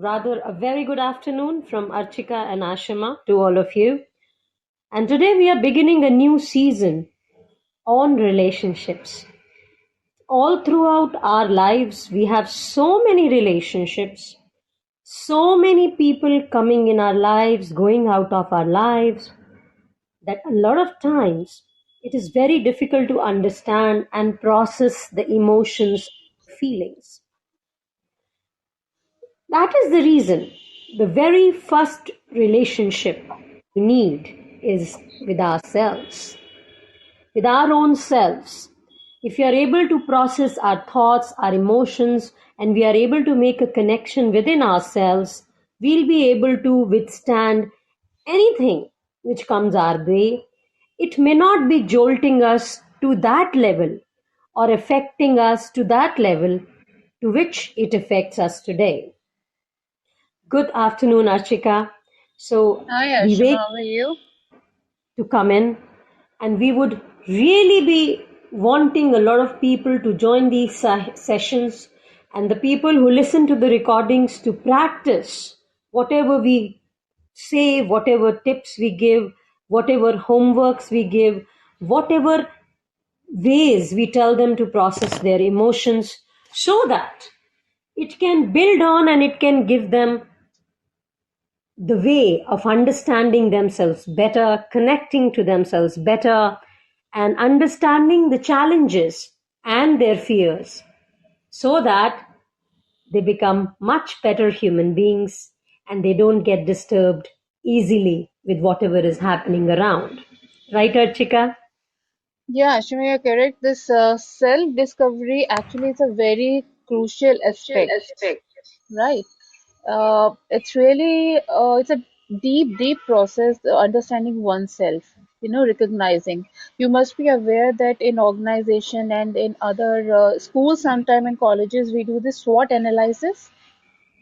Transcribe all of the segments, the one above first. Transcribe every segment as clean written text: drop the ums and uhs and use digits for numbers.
rather a very good afternoon from Archika and Ashima to all of you. And today we are beginning a new season on relationships. All throughout our lives, we have so many relationships, so many people coming in our lives, going out of our lives, that a lot of times it is very difficult to understand and process the emotions, feelings. That is the reason the very first relationship we need is with ourselves, with our own selves. If we are able to process our thoughts, our emotions, and we are able to make a connection within ourselves, we'll be able to withstand anything which comes our way. It may not be jolting us to that level or affecting us to that level to which it affects us today. Good afternoon, Archika. So Hi, we Ashima, wait how are you? to come in, and we would really be wanting a lot of people to join these sessions and the people who listen to the recordings to practice whatever we say, whatever tips we give, whatever homeworks we give, whatever ways we tell them to process their emotions, so that it can build on and it can give them the way of understanding themselves better, connecting to themselves better, and understanding the challenges and their fears so that they become much better human beings and they don't get disturbed easily with whatever is happening around. Right, Archika? Yeah, Ashima, you're correct. This self-discovery actually is a very crucial aspect, right? It's really it's a deep process, understanding oneself. Recognizing. You must be aware that in organization and in other schools, sometime in colleges, we do this SWOT analysis.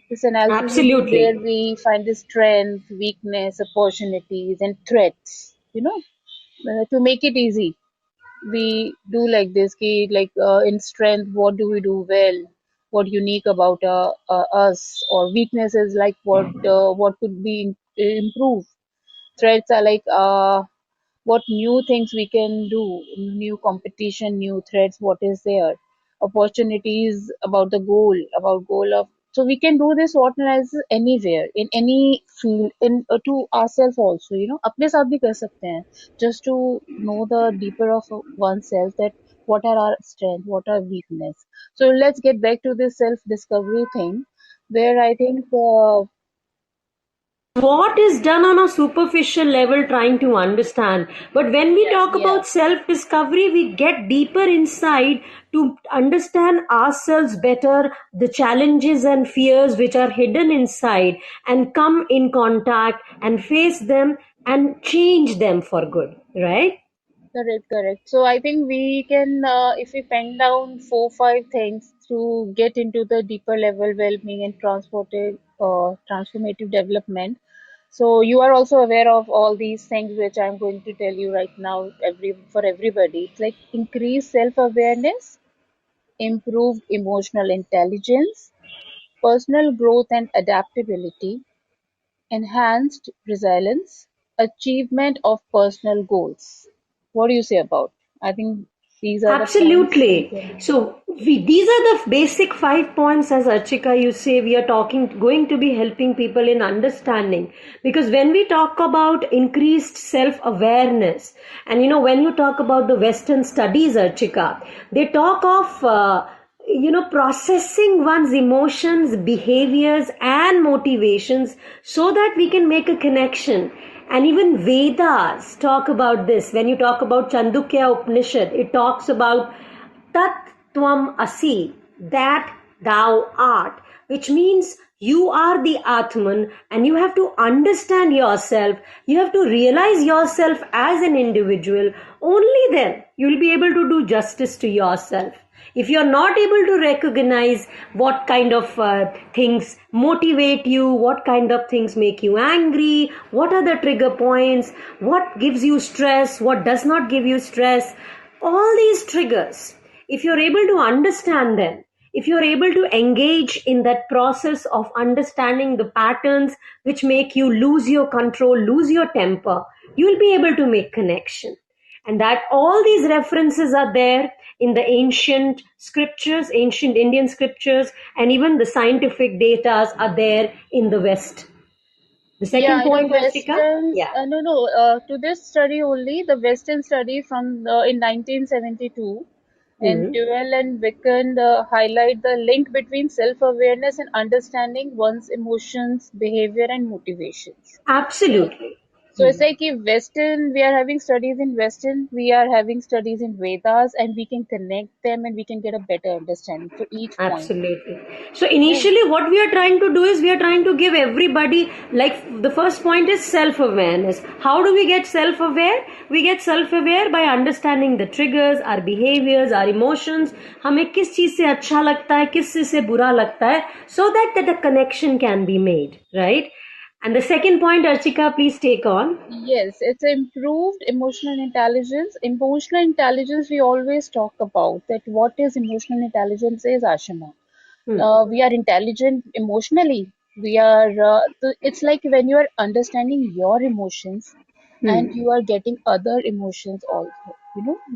This analysis we do Absolutely. where we find the strength, weakness, opportunities, and threats. To make it easy, we do like this ki, like in strength, what do we do well, what unique about us, or weaknesses like what could be improved. Threats are like what new things we can do, new competition, new threats, what is there, opportunities, about the goal of. So we can do this analysis anywhere in any field, in to ourselves also, अपने साथ भी कर सकते हैं, just to know the deeper of oneself, that what are our strength, what are weakness. So let's get back to this self discovery thing, where I think What is done on a superficial level trying to understand, but when we talk yeah. about self discovery we get deeper inside to understand ourselves better, the challenges and fears which are hidden inside, and come in contact and face them and change them for good, right? Correct. So I think we can, if we pen down four, five things to get into the deeper level well-being and transformative development. So you are also aware of all these things which I'm going to tell you right now, for everybody. It's like increased self-awareness, improved emotional intelligence, personal growth and adaptability, enhanced resilience, achievement of personal goals. What do you say about? I think these are the points we Absolutely. can. So these are the basic 5 points, as Archika you say, we are going to be helping people in understanding. Because when we talk about increased self-awareness, and when you talk about the Western studies, Archika, they talk of processing one's emotions, behaviors, and motivations so that we can make a connection. And even Vedas talk about this. When you talk about Chandukya Upanishad, it talks about Tat Tvam Asi, that thou art, which means you are the Atman and you have to understand yourself. You have to realize yourself as an individual. Only then you will be able to do justice to yourself. If you're not able to recognize what kind of things motivate you, what kind of things make you angry, what are the trigger points, what gives you stress, what does not give you stress, all these triggers, if you're able to understand them, if you're able to engage in that process of understanding the patterns which make you lose your control, lose your temper, you'll be able to make connection. And that all these references are there in the ancient scriptures, ancient Indian scriptures, and even the scientific data are there in the West. The Yeah, second point, Archika? Westerns, Yeah. no, no, to this study only, the Western study from in 1972, and Mhm. Duell and Wicken highlight the link between self-awareness and understanding one's emotions, behavior, and motivations. Right? Absolutely. So it's like if Western, we are having studies in Western, we are having studies in Vedas, and we can connect them and we can get a better understanding for each point. Absolutely. So Right? initially what we are trying to do is we are trying to give everybody, like the first point is self-awareness. How do we get self-aware? We get self-aware by understanding the triggers, our behaviors, our emotions. हमें किस चीज से अच्छा लगता है, किस चीज से बुरा लगता है, so that a connection can be made, right? And the second point, Archika, please take on. Yes, it's improved emotional intelligence. Emotional intelligence, we always talk about that. What is emotional intelligence is Ashima. Hmm. We are intelligent emotionally. We are, it's like when you are understanding your emotions and Hmm. you are getting other emotions also.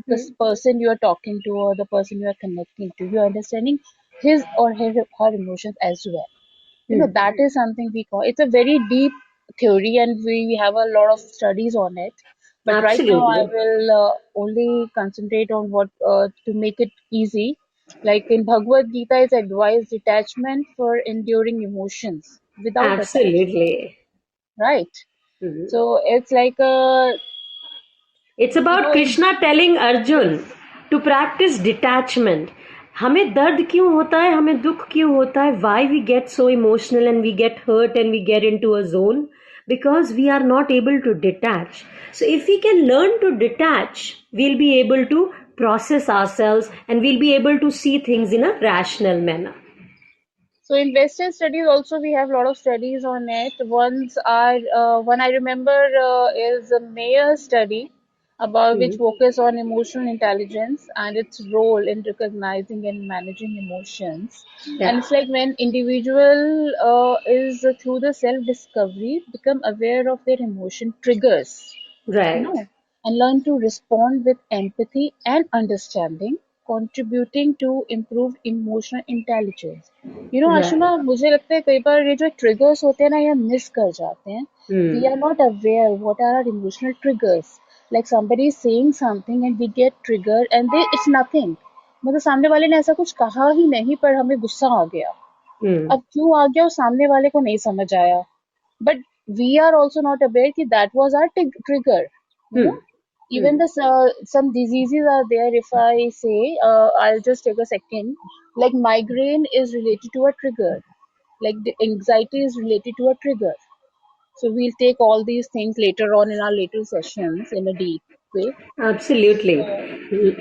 The Hmm. person you are talking to or the person you are connecting to, you are understanding his or her emotions as well. Hmm. That is something we call, it's a very deep theory and we have a lot of studies on it, but right now I Absolutely. will only concentrate on what to make it easy. Like in Bhagavad Gita is advised detachment for enduring emotions without attachment, Absolutely. right? Hmm. So it's like a, It's about in, Krishna telling Arjun yes. to practice detachment. हमें दर्द क्यों होता है, हमें दुख क्यों होता है, why we get so emotional and we get hurt and we get into a zone? Because we are not able to detach. So if we can learn to detach, we'll be able to process ourselves and we'll be able to see things in a rational manner. So in Western studies also we have a lot of studies on it. One I remember is a Mayer study about which Hmm. focus on emotional intelligence and its role in recognizing and managing emotions. And Yeah. it's like when individual is through the self discovery become aware of their emotion triggers, you Right. know, and learn to respond with empathy and understanding, contributing to improved emotional intelligence. Right. आशुमा, मुझे लगता है कई बार ये जो triggers होते हैं ना, ये miss कर जाते हैं. We Hmm. are not aware what are our emotional triggers. Like somebody is saying something and we get triggered and it's nothing. मतलब सामने वाले ने ऐसा कुछ कहा ही नहीं पर हमें गुस्सा आ गया. Hmm. अब क्यों आ गया वो सामने वाले को नहीं समझ आया. But we are also not aware that that was our trigger. You know, Hmm. even Hmm. some diseases are there. If I say, I'll just take a second. Like migraine is related to a trigger. Like the anxiety is related to a trigger. So we'll take all these things later on in our later sessions in a deep way. Absolutely. So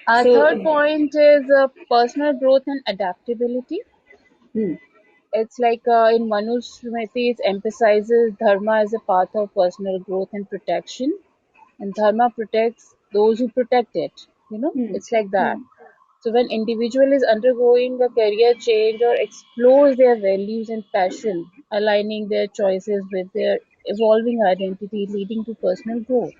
our So, third point is personal growth and adaptability. hmm. It's like in Manu Smriti, it emphasizes dharma as a path of personal growth and protection, and dharma protects those who protect it. Hmm. It's like that. Hmm. So when individual is undergoing a career change or explores their values and passion, aligning their choices with their evolving identity, leading to personal growth.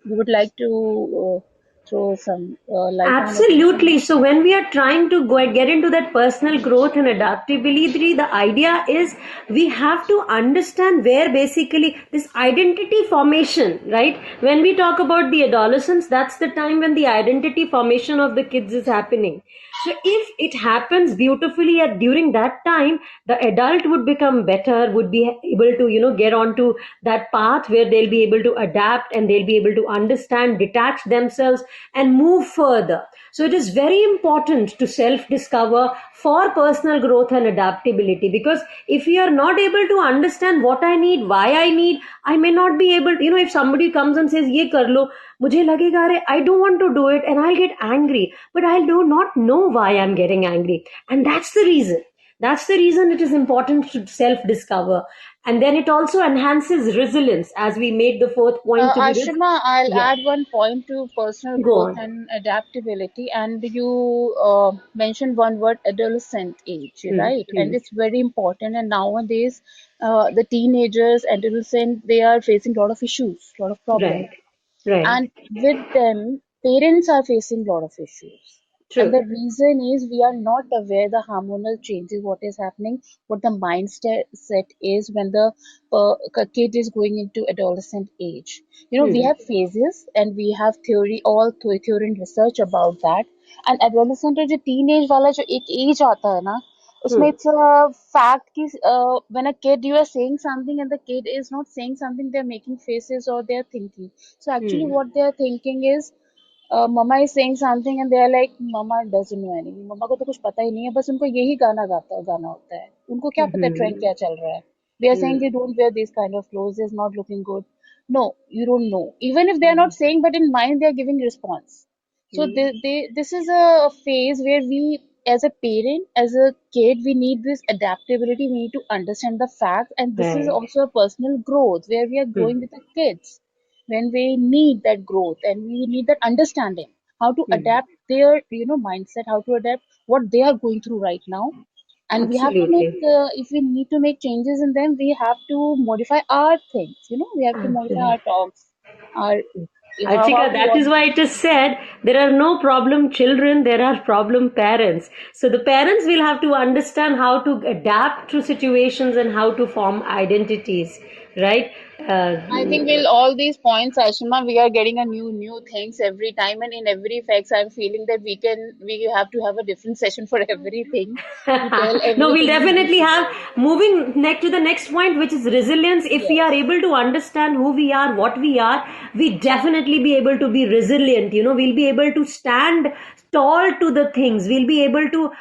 You would like to throw some light on it, Absolutely. Ashima? So when we are trying to get into that personal growth and adaptability, the idea is we have to understand where basically this identity formation, right? When we talk about the adolescence, that's the time when the identity formation of the kids is happening. So if it happens beautifully at during that time, the adult would become better, would be able to, get onto that path where they'll be able to adapt and they'll be able to understand, detach themselves and move further. So it is very important to self discover for personal growth and adaptability, because if we are not able to understand what I need, why I need, I may not be able to, if somebody comes and says ye kar lo, मुझे लगेगा अरे I don't want to do it and I'll get angry, but I do not know why I'm getting angry. And that's the reason. That's the reason it is important to self discover. And then it also enhances resilience, as we made the fourth point to be Ashima, I'll yeah, add one point to personal go growth on. and adaptability. And you mentioned one word, adolescent age, Hmm, right? And hmm. it's very important. And nowadays, the teenagers, adolescent, they are facing a lot of issues, a lot of problems. Right, right. And with them, parents are facing a lot of issues. And True. the reason is we are not aware the hormonal changes, what is happening, what the mindset set is when the kid is going into adolescent age. You know, we Hmm, have phases and we have theory, all theory and research about that. And adolescent or जो teenage वाला जो एक age आता है ना, उसमें hmm, it's a fact कि when a kid you are saying something and the kid is not saying something, they're making faces or they're thinking. So actually hmm, what they're thinking is mama is saying something and they are like mama doesn't know anything, मम्मा को तो कुछ पता ही नहीं है, बस उनको यही गाना होता है, उनको क्या पता है ट्रेंड hmm, क्या चल रहा है. They are saying hmm, you don't wear these kind of clothes, it's not looking good. No, you don't know. Even if they are hmm, not saying, but in mind they are giving response. So hmm. this is a phase where we, as a parent, as a kid, we need this adaptability. We need to understand the facts, and this is Right. also a personal growth where we are Hmm, growing with the kids. When we need that growth and we need that understanding, how to hmm. adapt their mindset, how to adapt what they are going through right now, and we have to make Absolutely. if we need to make changes in them, we have to modify our things. We have to modify Absolutely. our talks, our how Archika, we that is want. why it is said there are no problem children, there are problem parents. So the parents will have to understand how to adapt to situations and how to form identities, right? Uh, I think with all these points, Ashima, we are getting a new things every time, and in every facts, I'm feeling that we have to have a different session for everything to tell no, we'll everything we need definitely to have know. moving next to the next point, which is resilience. If we are Yes. able to understand who we are, what we are, we definitely be able to be resilient. We'll be able to stand tall to the things. We'll be able to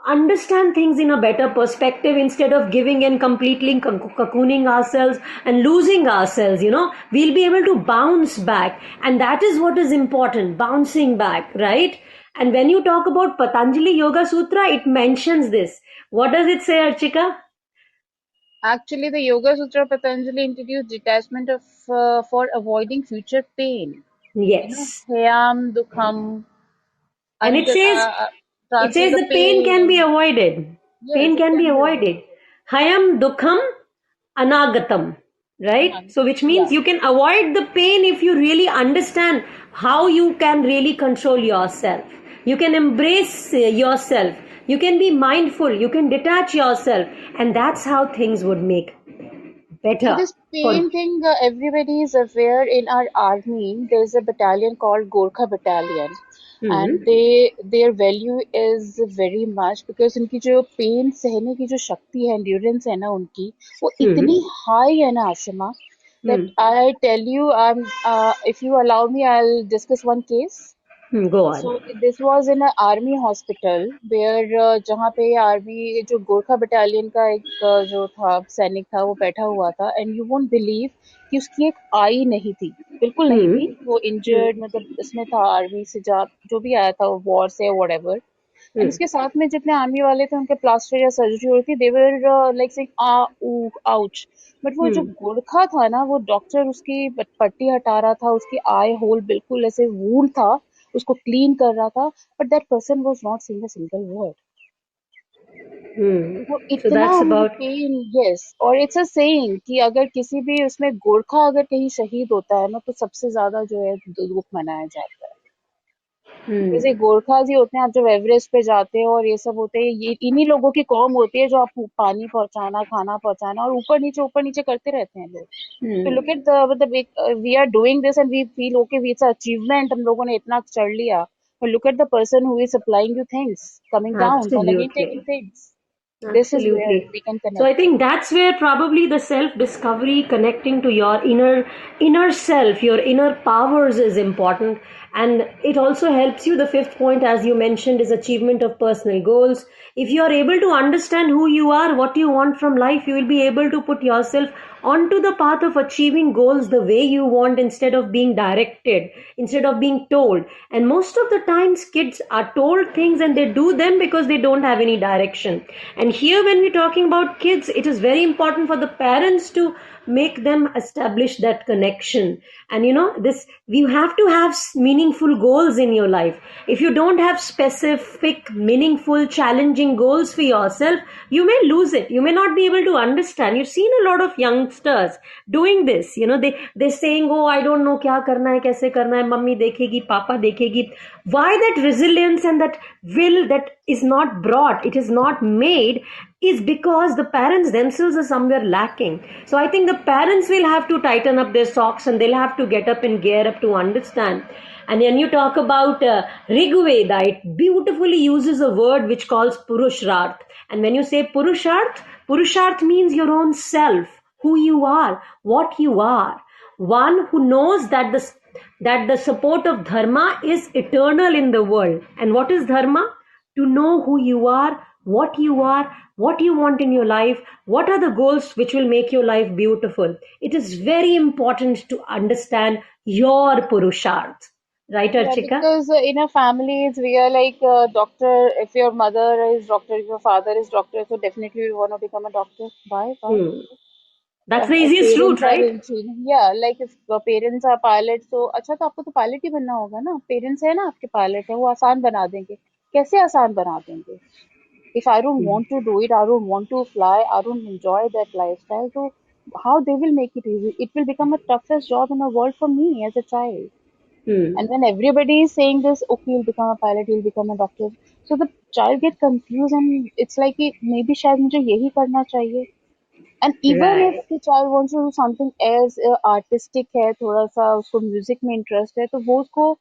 understand things in a better perspective instead of giving and completely cocooning ourselves and losing ourselves. We'll be able to bounce back, and that is what is important, bouncing back, right? And when you talk about Patanjali Yoga Sutra, it mentions this. What does it say, Archika? Actually, the Yoga Sutra Patanjali introduced detachment of for avoiding future pain. Yes. Hayam Dukham, And it says, it translate says the the pain can be pain. avoided. Yes, Pain it can be can be avoided. avoided. Hayam dukham anagatam. Right? So which means Yeah. you can avoid the pain if you really understand how you can really control yourself. You can embrace yourself. You can be mindful. You can detach yourself. And that's how things would make So better. this pain thing, everybody is aware. In our army, there's a battalion called Gorkha Battalion, Hmm. and their value is very much because उनकी जो pain सहने की जो शक्ति है, endurance है ना उनकी, वो Hmm. इतनी high है ना Ashima, that Hmm. I tell you, if you allow me, I'll discuss one case. Hmm. Go on. So this was in an army hospital where जहाँ पे आर्मी जो गोरखा बटालियन का एक जो था सैनिक था वो बैठा हुआ था, एंड यू वोंट बिलीव कि उसकी एक आई नहीं थी, बिल्कुल नहीं Hmm. थी, वो Hmm. इंजर्ड मतलब इसमें था आर्मी से जो भी आया था war say whatever. And Hmm. उसके साथ में जितने आर्मी वाले थे उनके प्लास्टर या सर्जरी हो रही थी, देवर लाइक सेइंग आ ऊ आउच. बट वो जो Hmm. गोरखा था ना, वो डॉक्टर उसकी पट्टी हटा रहा था, उसकी आई होल बिल्कुल ऐसे वूंड था, उसको क्लीन कर रहा था, but that person was not saying a single word. Hmm. वो So इतना that's उनको about. पेन. यस, और इट्स अ सेइंग कि अगर किसी भी उसमें गोरखा अगर कहीं शहीद होता है ना, तो सबसे ज्यादा जो है दुख मनाया जाता है. Hmm. जैसे गोरखास ही होते हैं, आप जब एवरेस्ट पे जाते हैं और ये सब होते हैं, ये इन्हीं लोगों की कौम होती है जो आपको पानी पहुंचाना, खाना पहुंचाना और ऊपर नीचे करते रहते हैं लोग. तो Hmm. लुक एट द मतलब we are doing this and we feel okay, we it's achievement, हम लोगों ने इतना चढ़ लिया. But look at the person who is supplying you things, coming down and again taking Absolutely. things. This is where Absolutely. we can So I connect. think that's where probably the self discovery, connecting to your inner self, your inner powers is important. And it also helps you. The fifth point, as you mentioned, is achievement of personal goals. If you are able to understand who you are, what you want from life, you will be able to put yourself onto the path of achieving goals the way you want, instead of being directed, instead of being told. And most of the times kids are told things and they do them because they don't have any direction. And here, when we're talking about kids, it is very important for the parents to make them establish that connection. And this, you have to have meaningful goals in your life. If you don't have specific, meaningful, challenging goals for yourself, you may lose it. You may not be able to understand. You've seen a lot of youngsters doing this. They're saying, oh, I don't know kya karna hai, kaise karna hai, mummy dekhegi, papa dekhegi. Why that resilience and that will that is not brought, it is not made, is because the parents themselves are somewhere lacking. So I think the parents will have to tighten up their socks, and they'll have to get up and gear up to understand. And when you talk about Rigveda, it beautifully uses a word which calls Purusharth. And when you say Purusharth means your own self, who you are, what you are. One who knows that the support of dharma is eternal in the world. And what is dharma? To know who you are, what you want in your life, what are the goals which will make your life beautiful. It is very important to understand your Purusharth. Right, Yeah, Archika? because in a families we are like doctor. If your mother is doctor, if your father is doctor, so definitely you want to become a doctor. Why? Why? Hmm. That's the If easiest route, parents are right? engineer, yeah, like if parents are pilot, so अच्छा तो आपको तो pilot ही बनना होगा ना. Parents है ना आपके पायलट है, वो आसान बना देंगे. कैसे आसान बना देंगे? If I don't want to do it, I don't want to fly, I don't enjoy that lifestyle, so how they will make it easy? It will become a toughest job in the world for me as a child. Hmm. And when everybody is saying this, okay, you'll become a pilot, you'll become a doctor, so the child get confused and it's like कि maybe शायद मुझे यही करना चाहिए. And even if Right. the child wants to do something else, artistic है, थोड़ा सा उसको म्यूजिक में इंटरेस्ट है, तो वो उसको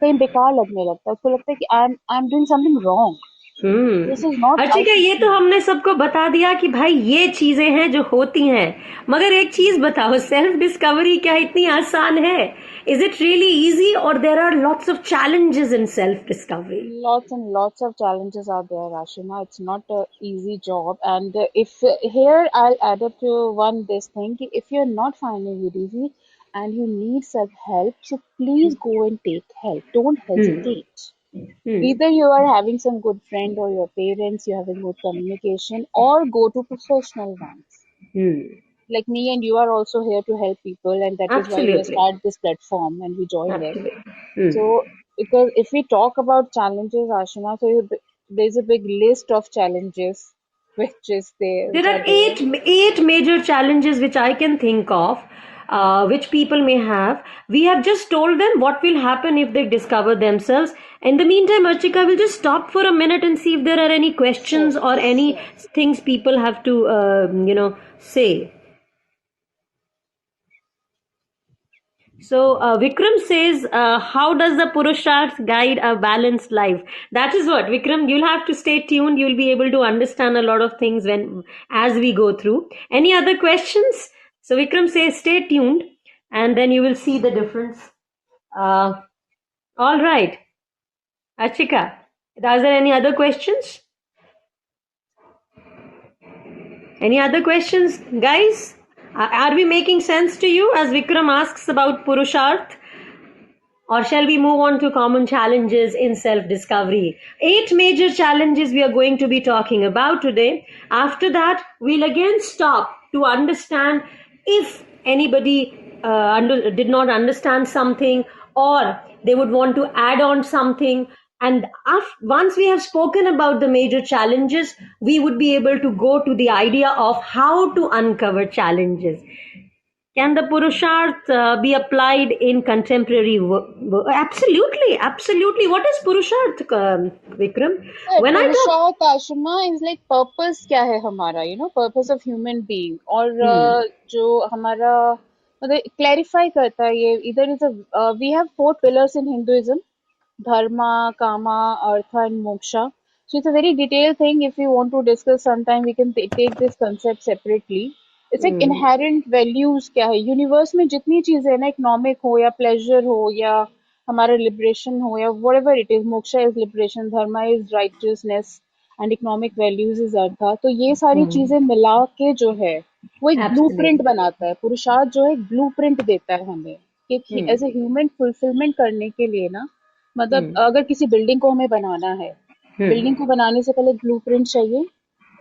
कहीं बेकार लगने लगता है. उसको लगता है कि I'm doing something wrong. This is not I Archika, should ये तो do. हमने सबको बता दिया कि भाई ये चीजें हैं जो होती हैं, मगर एक चीज बताओ, सेल्फ डिस्कवरी क्या इतनी आसान है? इज इट रियली इजी, और there are lots of challenges in self discovery? Lots and lots of challenges are there, Rashima. It's not a easy job. And if here I'll add up to one this thing, कि if you're not finding it easy and you need some help, so please go and take help. Don't Hmm. hesitate. Hmm. Either you are having some good friend or your parents, you're having good communication, or go to professional ones. Hmm. Like me and you are also here to help people, and that is why we have Absolutely. started this platform and we joined it. Absolutely. Hmm. So, because if we talk about challenges, Ashina, so there's a big list of challenges which is there, which There are are there. eight major challenges which I can think of, which people may have. We have just told them what will happen if they discover themselves. In the meantime, Archika will just stop for a minute and see if there are any questions Sure. or any things people have to, say. So Vikram says, "How does the Purusharth guide a balanced life?" That is what, Vikram. You'll have to stay tuned. You'll be able to understand a lot of things when as we go through. Any other questions? So Vikram says, "Stay tuned, and then you will see the difference." Uh, all right, Achika. Are there any other questions? Any other questions, guys? Are we making sense to you as Vikram asks about Purusharth? Or shall we move on to common challenges in self discovery? Eight major challenges we are going to be talking about today. After that, we'll again stop to understand if anybody did not understand something, or they would want to add on something. And once we have spoken about the major challenges, we would be able to go to the idea of how to uncover challenges. Can the Purusharth be applied in contemporary work? Absolutely, absolutely. What is Purusharth, Vikram? When I talk, Purusharth Ashama is like purpose क्या है हमारा, purpose of human being, और hmm, जो हमारा मतलब clarify करता है ये. Either is a we have four pillars in Hinduism: Dharma, Kama, Artha, and Moksha. So it's a very detailed thing. If we want to discuss sometime, we can take this concept separately. It's like hmm, inherent values क्या है universe में जितनी चीजें हैं ना, economic हो या pleasure हो या हमारा लिबरेशन हो या whatever it is, moksha is liberation, dharma is righteousness and economic values is artha, तो ये सारी Hmm. चीजें मिला के जो है वो एक ब्लूप्रिंट Absolutely. बनाता है, पुरुषार्थ जो है एक ब्लूप्रिंट देता है हमें कि Hmm. As a human fulfilment करने के लिए ना, मतलब Hmm. अगर किसी बिल्डिंग को हमें बनाना है, Hmm. बिल्डिंग को बनाने से पहले ब्लूप्रिंट चाहिए,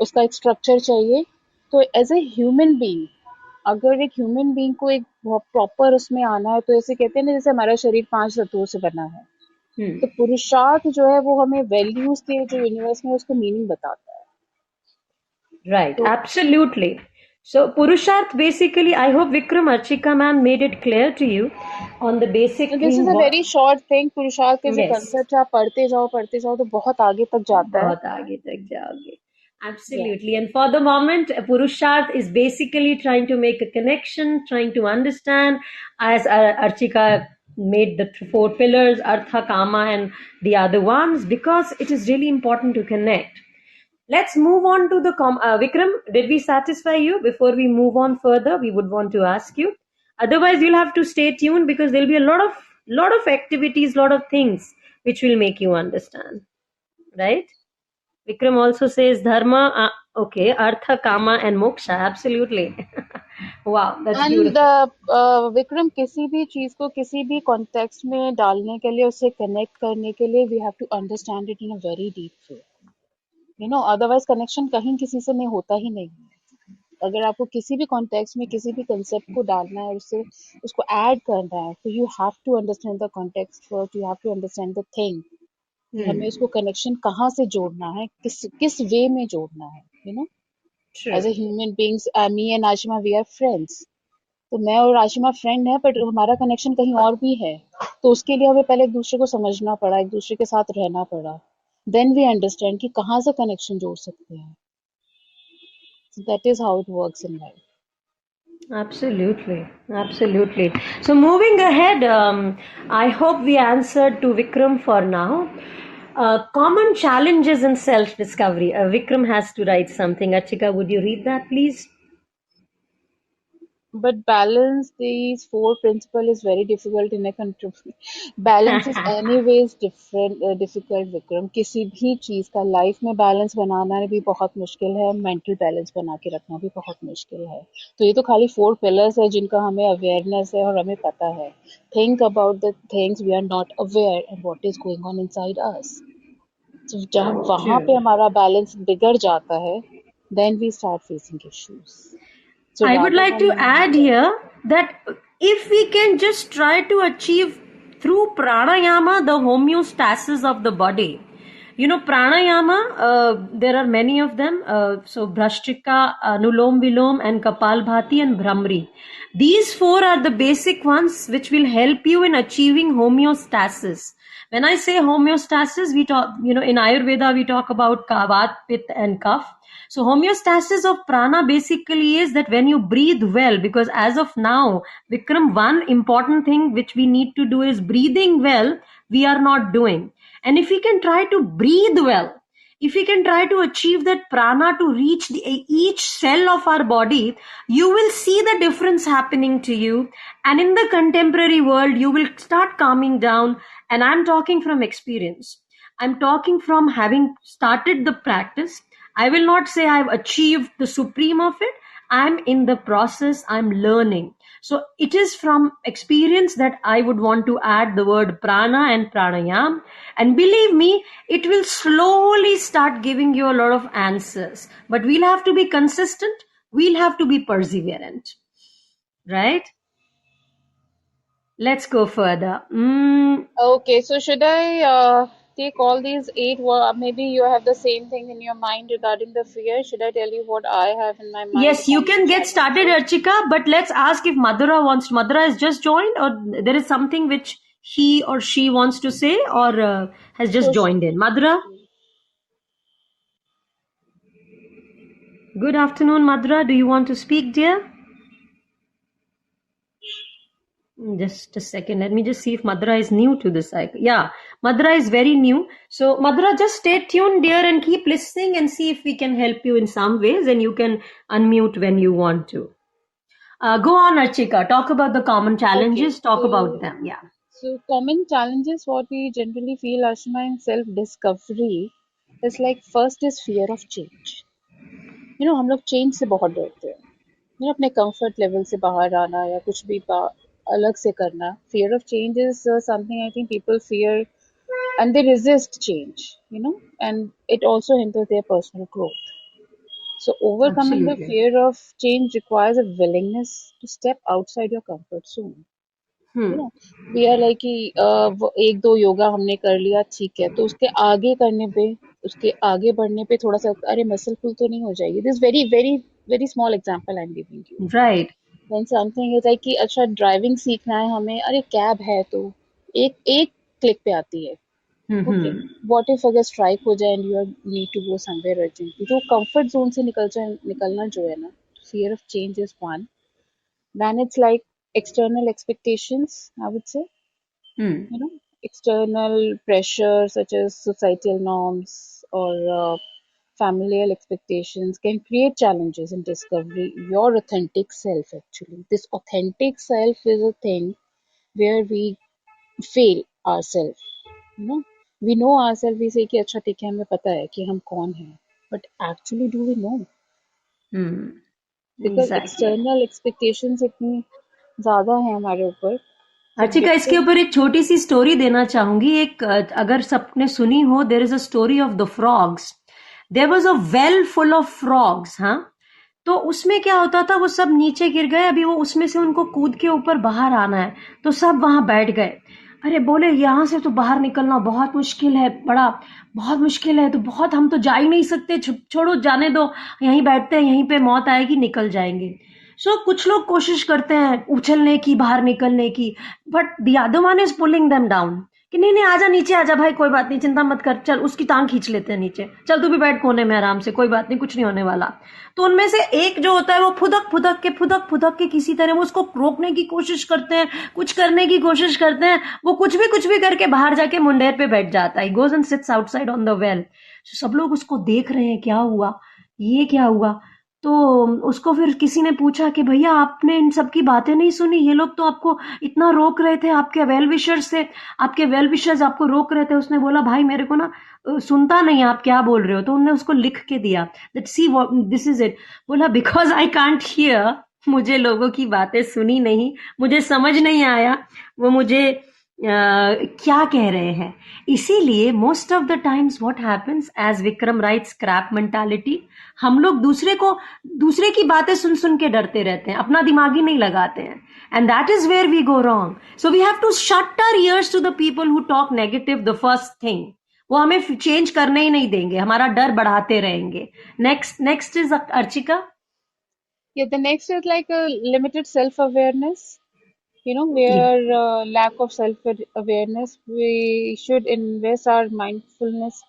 उसका एक स्ट्रक्चर चाहिए। तो एज ए ह्यूमन बीइंग, अगर एक ह्यूमन बीइंग को एक प्रॉपर उसमें आना है, तो ऐसे कहते हैं ना जैसे हमारा शरीर 5 तत्वों से बना है, Hmm. तो पुरुषार्थ जो है वो हमें वैल्यूज के जो यूनिवर्स में उसको मीनिंग बताता है। Right, तो absolutely. So, Purusharth basically, I hope Vikram Archika ma'am made it clear to you on the basic this is thing a what. Very short thing, पुरुषार्थ के जो Yes, कंसेप्ट है आप पढ़ते जाओ तो बहुत आगे तक जाता है। बहुत आगे तक जाओगे. या Absolutely. And for the moment, Purusharth is basically trying to make a connection, trying to understand, as Archika made the four pillars, Artha, Kama, and the other ones, because it is really important to connect. Let's move on to the Vikram. Did we satisfy you? Before we move on further, we would want to ask you. Otherwise, you'll have to stay tuned because there'll be a lot of activities, lot of things which will make you understand. Right? Vikram also says dharma. Okay, artha, kama, and moksha. Absolutely. Wow, that's and beautiful. Vikram, किसी भी चीज को किसी भी context में डालने के लिए, उसे कनेक्ट करने के लिए, we have to understand it in a very deep way, otherwise connection कहीं किसी से नहीं होता ही नहीं है। अगर आपको किसी भी कॉन्टेक्स्ट में किसी भी कंसेप्ट को डालना है और उससे उसको ऐड करना है, तो you have to understand the context first, you have to understand the thing कि हमें Hmm. उसको कनेक्शन कहाँ से जोड़ना है, किस किस वे में जोड़ना है, as True. A human beings, me and Ashima we are friends. तो मैं और आशिमा फ्रेंड है, बट हमारा कनेक्शन कहीं और भी है। तो उसके लिए हमें पहले एक दूसरे को समझना पड़ा, एक दूसरे के साथ रहना पड़ा, देन वी अंडरस्टैंड कि कहाँ से कनेक्शन जोड़ सकते हैं। So that is how it works in life. Absolutely, absolutely. So moving ahead, I hope we answered to Vikram for now. Common challenges in self-discovery. Vikram has to write something. Achika, would you read that, please? But balance these four principle is very difficult in a country. Balance is anyways different, difficult, Vikram. किसी भी चीज का life में balance बनाना भी बहुत मुश्किल है, mental balance बना के रखना भी बहुत मुश्किल है। तो ये तो खाली फोर पिलर्स है जिनका हमें अवेयरनेस है और हमें पता है। Think about the things we are not aware and what is going on inside us. तो जब वहां पे True. हमारा बैलेंस बिगड़ जाता है, then we start facing issues. So I would rather like than, to add here that if we can just try to achieve through pranayama the homeostasis of the body. Pranayama, there are many of them. So, Brashtrika, Anulom Vilom, and Kapalbhati and Brahmari. These four are the basic ones which will help you in achieving homeostasis. When I say homeostasis, we talk, in Ayurveda, we talk about Kavat, Pitta, and Kaph. So homeostasis of prana basically is that when you breathe well, because as of now, Vikram, one important thing which we need to do is breathing well, we are not doing. And if we can try to breathe well, if we can try to achieve that prana to reach each cell of our body, you will see the difference happening to you. And in the contemporary world, you will start calming down. And I'm talking from experience. I'm talking from having started the practice. I will not say I've achieved the supreme of it. I'm in the process, I'm learning. So it is from experience that I would want to add the word prana and pranayam. And believe me, it will slowly start giving you a lot of answers. But we'll have to be consistent, we'll have to be perseverant. Right? Let's go further. okay, so should I take all these eight? Well, maybe you have the same thing in your mind regarding the fear. Should I tell you what I have in my mind, the Yes, you common can get started, challenges? Archika, but let's ask if Madhura wants. Madhura has just joined, or there is something which he or she wants to say, or has just So, joined in. Madhura, good afternoon, Madhura. Do you want to speak, dear? Just a second. Let me just see if Madhura is new to this cycle. Yeah, Madhura is very new. So, Madhura, just stay tuned, dear, and keep listening and see if we can help you in some ways, and you can unmute when you want to. Go on, Archika. Talk about the common okay, challenges. Talk about so them. Yeah. So common challenges what we generally feel, Ashma, in self discovery is like first is fear of change. हम लोग change से बहुत डरते हैं. अपने comfort level से बाहर आना या कुछ भी अलग से करना. Fear of change is something I think people fear and they resist change, and it also hinders their personal growth. So overcoming the Absolutely. fear of change requires a willingness to step outside your comfort zone. You know Hmm. We are like कि वो एक दो योगा हमने कर लिया, ठीक है, तो उसके आगे करने पे, उसके आगे बढ़ने पे थोड़ा सा अरे मसल पुल तो नहीं हो जाएगी. This very very very small example I am giving you. Right. When something is like कि अच्छा ड्राइविंग सीखना है हमें, अरे कैब है तो एक एक क्लिक पे आती है. Okay, Hmm. व्हाट इफ अगर स्ट्राइक हो जाए and you are need to go somewhere urgently, तो कंफर्ट जोन से निकलना जो है ना, fear of change is one. Then it's like external expectations, I would say. Hmm. you know External pressure such as societal norms or familial expectations can create challenges in discovery your authentic self. Actually, this authentic self is a thing where we fail ourselves. We know ourselves, we say कि अच्छा ठीक है, हमें पता है कि हम कौन हैं, but actually do we know? Hmm. Because Exactly. external expectations इतनी ज्यादा है हमारे ऊपर. So अर्चिका, इसके getting ऊपर एक छोटी सी स्टोरी देना चाहूंगी. एक अगर सबने सुनी हो, there is a story of the frogs. There was a well full of frogs. हाँ, तो उसमें क्या होता था, वो सब नीचे गिर गए. अभी वो उसमें से उनको कूद के ऊपर बाहर आना है, तो सब वहां बैठ गए. अरे बोले यहाँ से तो बाहर निकलना बहुत मुश्किल है, बड़ा बहुत मुश्किल है, तो बहुत हम तो जा ही नहीं सकते, छोड़ो जाने दो, यहीं बैठते हैं, यहीं पे मौत आएगी निकल जाएंगे. कुछ लोग कोशिश करते हैं उछलने की, बाहर निकलने की, but the other one is pulling them down कि नहीं नहीं, आजा नीचे, आजा भाई, कोई बात नहीं, चिंता मत कर, चल उसकी टांग खींच लेते हैं नीचे, चल तू भी बैठ कोने में आराम से, कोई बात नहीं, कुछ नहीं होने वाला. तो उनमें से एक जो होता है वो फुदक फुदक के किसी तरह वो उसको रोकने की कोशिश करते हैं, कुछ करने की कोशिश करते हैं, वो कुछ भी करके बाहर जाके मुंडेर पे बैठ जाता है. Goes and seats outside on the well. सब लोग उसको देख रहे हैं, क्या हुआ, ये क्या हुआ. तो उसको फिर किसी ने पूछा कि भैया आपने इन सब की बातें नहीं सुनी, ये लोग तो आपको इतना रोक रहे थे, आपके वेल विशर्स थे, आपके वेल विशर्स आपको रोक रहे थे. उसने बोला भाई मेरे को ना सुनता नहीं आप क्या बोल रहे हो. तो उनने उसको लिख के दिया that see this is it. बोला बिकॉज आई कांट हियर, मुझे लोगों की बातें सुनी नहीं, मुझे समझ नहीं आया वो मुझे क्या कह रहे हैं. इसीलिए most of the times what happens, as Vikram right, scrap mentality. हम लोग दूसरे की बातें सुन सुन के डरते रहते हैं, अपना दिमाग ही नहीं लगाते हैं. And that is where we go wrong. So we have to shut our ears to the people who talk negative. The first thing, वो हमें चेंज करने ही नहीं देंगे, हमारा डर बढ़ाते रहेंगे. Next is Archika. Yeah, the next is like a limited self-awareness, where lack of self-awareness, we should invest our mindfulness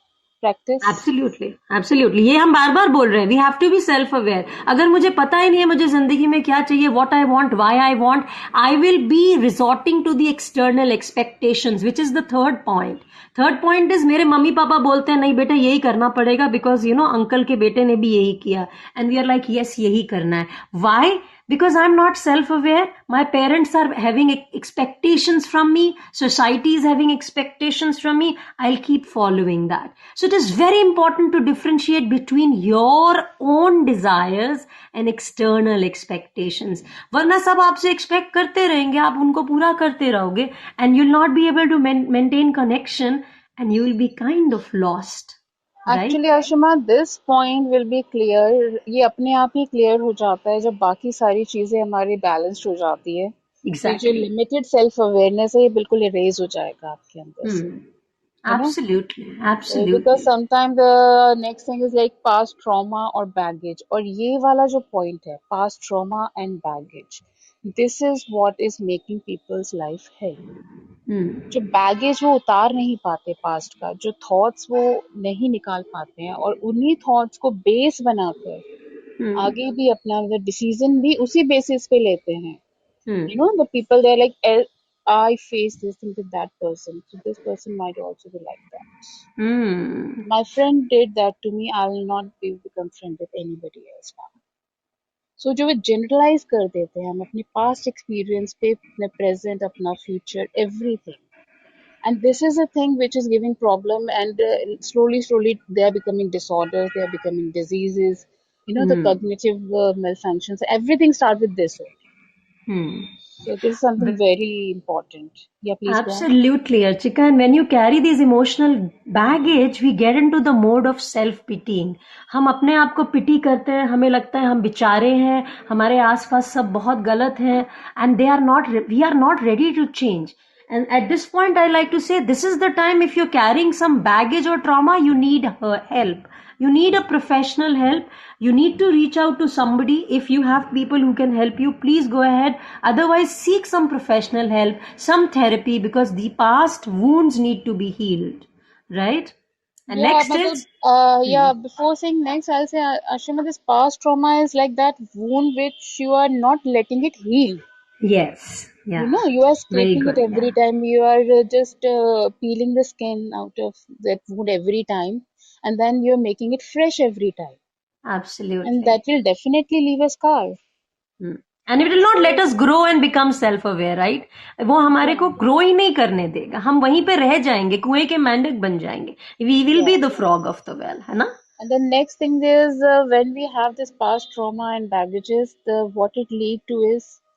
practice. Absolutely absolutely, ये हम बार बार बोल रहे हैं, we have to be self aware. अगर मुझे पता ही नहीं है मुझे जिंदगी में क्या चाहिए, what I want, why I want, I will be resorting to the external expectations, which is the third point. Third point is मेरे मम्मी पापा बोलते हैं नहीं बेटा यही करना पड़ेगा, बिकॉज अंकल के बेटे ने भी यही किया, and we are like yes यही करना है. Why? Because I'm not self-aware. My parents are having expectations from me, society is having expectations from me, I'll keep following that. So it is very important to differentiate between your own desires and external expectations. वरना सब आपसे expect करते रहेंगे, आप उनको पूरा करते रहोगे, and you'll not be able to maintain connection, and you will be kind of lost, right? Actually, Ashima, this point will be clear. ये अपने आप ही क्लियर हो जाता है जब बाकी सारी चीजें हमारी बैलेंस्ड हो जाती है. ये जो Exactly. लिमिटेड सेल्फ अवेयरनेस है, ये बिल्कुल इरेज हो जाएगा आपके अंदर से. Hmm. You know Absolutely. Because Absolutely. Sometime the next thing is like past trauma और बैगेज, और ये वाला जो पॉइंट है, past trauma and baggage, this is what is making people's life heavy. जो Hmm. बैगेज वो उतार नहीं पाते पास्ट का, जो थॉट्स वो नहीं निकाल पाते हैं, और उन्हीं थॉट्स को बेस बनाकर Hmm. आगे भी अपना डिसीजन भी उसी बेसिस पे लेते हैं. Hmm. The people they're like, I face this thing with that person, so this person might also be like that. Hmm. My friend did that to me, I will not be become friend with anybody else now. सो जो वे generalise कर देते हैं हम अपने past experience पे, अपने present, अपना future, everything. And this is a thing which is giving problem, and slowly they are becoming disorders, they are becoming diseases, the Hmm. cognitive malfunctions, everything start with this only. Hmm. So this is something very important. Yeah, please go on. Absolutely, Archika. And when you carry these emotional baggage, we get into the mode of self-pitying. हम अपने आप को पिटी करते हैं, हमें लगता है हम बेचारे हैं, हमारे आसपास सब बहुत गलत हैं, and we are not ready to change. And at this point, I like to say, this is the time if you're carrying some baggage or trauma, you need help. You need a professional help. You need to reach out to somebody. If you have people who can help you, please go ahead. Otherwise, seek some professional help, some therapy, because the past wounds need to be healed. Right? And Yeah, next matlab, is, yeah, before saying next, I'll say, Ashima, this past trauma is like that wound which you are not letting it heal. yes, yeah, You are very scraping it good, every yeah, time. You are just peeling the skin out of that wound every time, and then you're making it fresh every time. And that absolutely. will definitely leave a scar. Hmm. And it will not let So, us grow and become self aware, right? वो हमारे yeah, को grow ही नहीं करने देगा, हम वहीं पे रह जाएंगे, कुएं के मेंढक बन जाएंगे. We will yeah. be the frog of the well, है ना? And the next thing is when we have this past trauma and baggages, what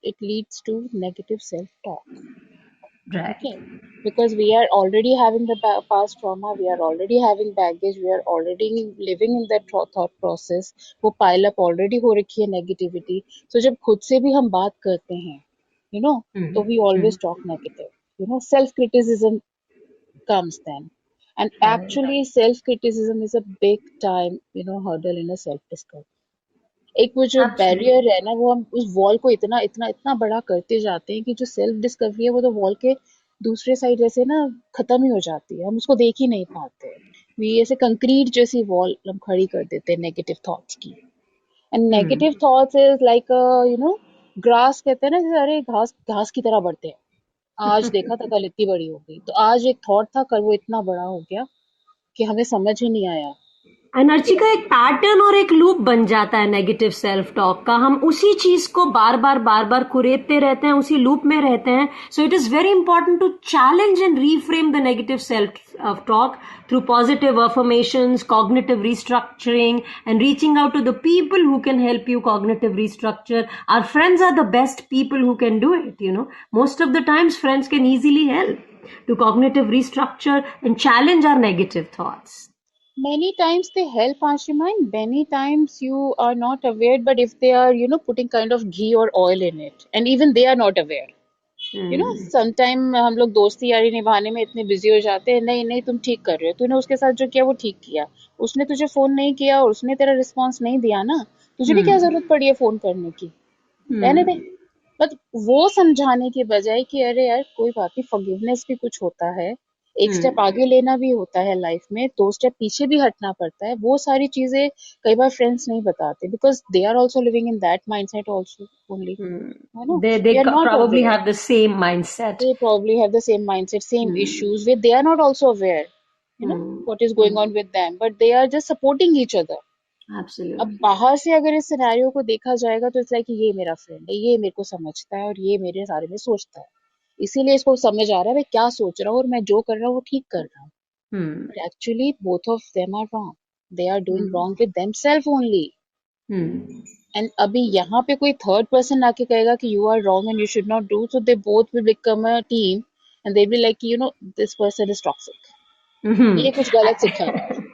it leads to negative self-talk. Right. Okay, because we are already having the past trauma, we are already having baggage, we are already living in that thought process. वो pile up already हो रखी है negativity. So जब खुद से भी हम बात करते हैं, तो we Hmm. always talk negative. Self criticism comes then. And Right. actually, self criticism is a big time, hurdle in a self discovery. एक वो जो Absolutely. बैरियर है ना, वो हम उस वॉल को इतना इतना इतना बड़ा करते जाते हैं कि जो सेल्फ डिस्कवरी है वो तो वॉल के दूसरे साइड जैसे ना खत्म ही हो जाती है, हम उसको देख ही नहीं पाते. वी ऐसे कंक्रीट जैसी वॉल हम खड़ी कर देते हैं नेगेटिव थॉट्स की. And Hmm. Negative thoughts is like grass, कहते हैं ना, जैसे अरे घास घास की तरह बढ़ते हैं. आज देखा था कल इतनी बड़ी हो गई, तो आज एक थॉट था कल वो इतना बड़ा हो गया कि हमें समझ ही नहीं आया एनर्जी कि का एक पैटर्न और एक लूप बन जाता है नेगेटिव सेल्फ टॉक का. हम उसी चीज को बार बार कुरेदते रहते हैं, उसी लूप में रहते हैं. So it is very important to challenge and reframe the negative self talk through positive affirmations, cognitive restructuring, and reaching out to the people who can help you cognitive restructure. Our friends are the best people who can do it. Most of the times friends can easily help to cognitive restructure and challenge our negative thoughts. many times they help, Ashima, and many times you are not aware, but if they are, putting kind of ghee or oil in it, and even they are not aware. Hmm. Sometime हम लोग दोस्ती यारी निभाने में इतने busy हो जाते हैं, नहीं नहीं तुम ठीक कर रहे हो, तूने उसके साथ जो किया वो ठीक किया, उसने तुझे फोन नहीं किया और उसने तेरा रिस्पॉन्स नहीं दिया ना, तुझे भी क्या Hmm. जरूरत पड़ी है फोन करने की. रहने दे. Hmm. बट वो समझाने के बजाय कि अरे यार कोई बात नहीं, फॉरगिवनेस भी कुछ होता है, एक स्टेप Hmm. आगे लेना भी होता है लाइफ में, दो स्टेप पीछे भी हटना पड़ता है, वो सारी चीजें कई बार फ्रेंड्स नहीं बताते, because they are also living in that mindset also only. Hmm. है ना, They they are not probably aware. have the same mindset. They probably have the same mindset, same Hmm. issues, where they are not also aware, Hmm. what is going Hmm. on with them, but they are just supporting each other. अब Absolutely. बाहर से अगर इस scenario को देखा जाएगा तो it's like ये मेरा फ्रेंड है, ये मेरे को समझता है और ये मेरे बारे में सोचता है, इसीलिए इसको समझ आ रहा है मैं क्या सोच रहा हूँ और मैं जो कर रहा हूँ वो ठीक कर रहा हूँ. Hmm. But actually both of them are wrong. They are doing Hmm. Wrong with themselves only. Hmm. And अभी यहाँ पे कोई थर्ड पर्सन आके कहेगा कि you are wrong and you should not do, so they both will become a team and they be like this person is toxic, Hmm. ये कुछ गलत सिखा रहा है.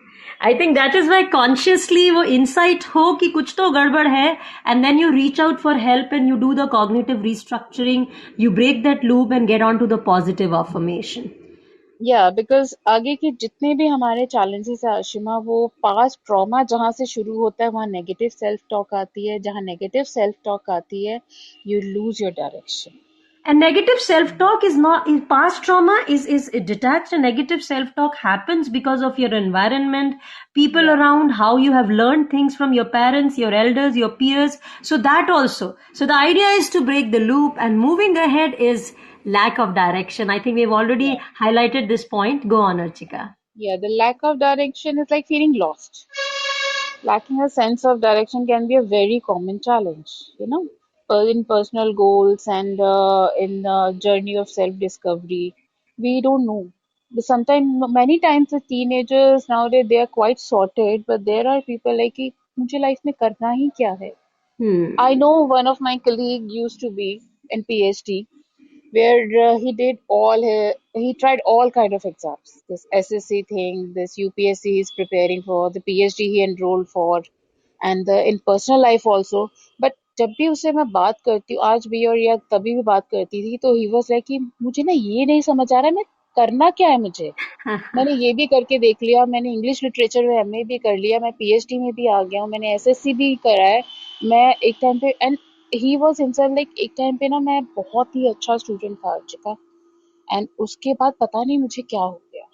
I think that is why consciously वो insight हो कि कुछ तो गड़बड़ है, and then you reach out for help and you do the cognitive restructuring, you break that loop and get on to the positive affirmation. या because आगे के जितने भी हमारे चैलेंजेस है आशिमा, वो पास्ट ट्रॉमा जहाँ से शुरू होता है वहाँ नेगेटिव सेल्फ टॉक आती है, जहाँ नेगेटिव सेल्फ टॉक आती है you lose your direction. And negative self-talk is not in past trauma is detached, and negative self-talk happens because of your environment, people या around, how you have learned things from your parents, your elders, your peers. So that also. So the idea is to break the loop, and moving ahead is lack of direction. I think we've या already highlighted this point. Go on, Archika. या the lack of direction is like feeling lost. Lacking a sense of direction can be a very common challenge, in personal goals and in the journey of self-discovery. We don't know. Sometimes, many times, the teenagers nowadays they are quite sorted, but there are people like कि मुझे life में करना ही क्या है? I Hmm. know one of my colleague used to be in PhD where he tried all kind of exams. This SSC thing, this UPSC he's preparing for, the PhD he enrolled for, and in personal life also. But जब भी उससे मैं बात करती हूँ आज भी और या तभी भी बात करती थी तो ही वाज लाइक कि मुझे ना ये नहीं समझ आ रहा है मैं करना क्या है मुझे मैंने ये भी करके देख लिया मैंने इंग्लिश लिटरेचर में एमए भी कर लिया मैं पीएचडी में भी आ गया हूँ मैंने एसएससी भी करा है मैं एक टाइम पे and he was himself like एक टाइम पे ना मैं बहुत ही अच्छा स्टूडेंट था अर्चिका एंड उसके बाद पता नहीं मुझे क्या हो गया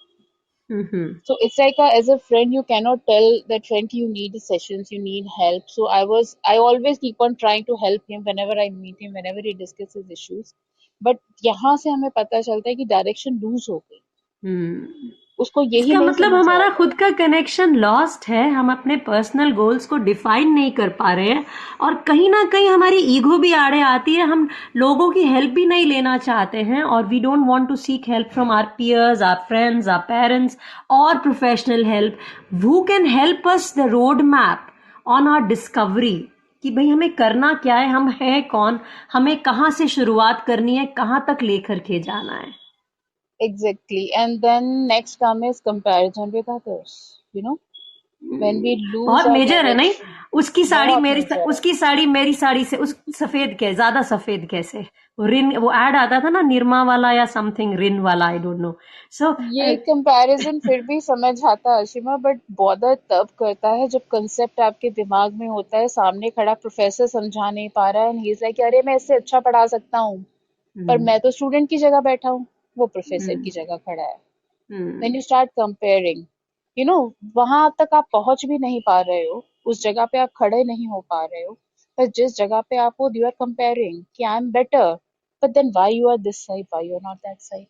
Hmm. so it's like as a friend, you cannot tell that friend you need sessions, you need help. So I always keep on trying to help him whenever I meet him, whenever he discusses issues. But यहाँ से हमें पता चलता है कि direction loose हो गई Hmm. उसको यही इसका नहीं मतलब समझ आ हमारा रहा है खुद का कनेक्शन लॉस्ट है, हम अपने पर्सनल गोल्स को डिफाइन नहीं कर पा रहे हैं और कहीं ना कहीं हमारी ईगो भी आड़े आती है, हम लोगों की हेल्प भी नहीं लेना चाहते हैं और we don't want to seek help from our peers, our friends, our parents और professional help who can help us the road map on our discovery कि भाई हमें करना क्या है, हम हैं कौन, हमें कहाँ से शुरुआत करनी है, कहाँ तक लेकर के जाना है. exactly and then next come is comparison with others when we lose बहुत our मेजर है नहीं. direction उसकी साड़ी बहुत मेरी मेजर है उसकी साड़ी मेरी साड़ी से उस सफेद क्या ज्यादा सफेद कैसे. वो एड आता था ना निरमा वाला या समथिंग रिन वाला, आई डोंट नो. सो ये कंपैरिजन फिर भी समझ आता है आशिमा बट बॉदर तब करता है जब कंसेप्ट आपके दिमाग में होता है सामने खड़ा प्रोफेसर समझा नहीं पा रहा है एंड ही इज लाइक अरे मैं इससे अच्छा पढ़ा सकता हूँ पर मैं तो स्टूडेंट की जगह बैठा हूँ वो प्रोफेसर की जगह खड़ा है व्हेन यू स्टार्ट कंपेयरिंग वहां तक आप पहुंच भी नहीं पा रहे हो उस जगह पे आप खड़े नहीं हो पा रहे हो पर जिस जगह पे आप हो यू आर कंपेयरिंग कि I am better but then why you are this side why you are not that side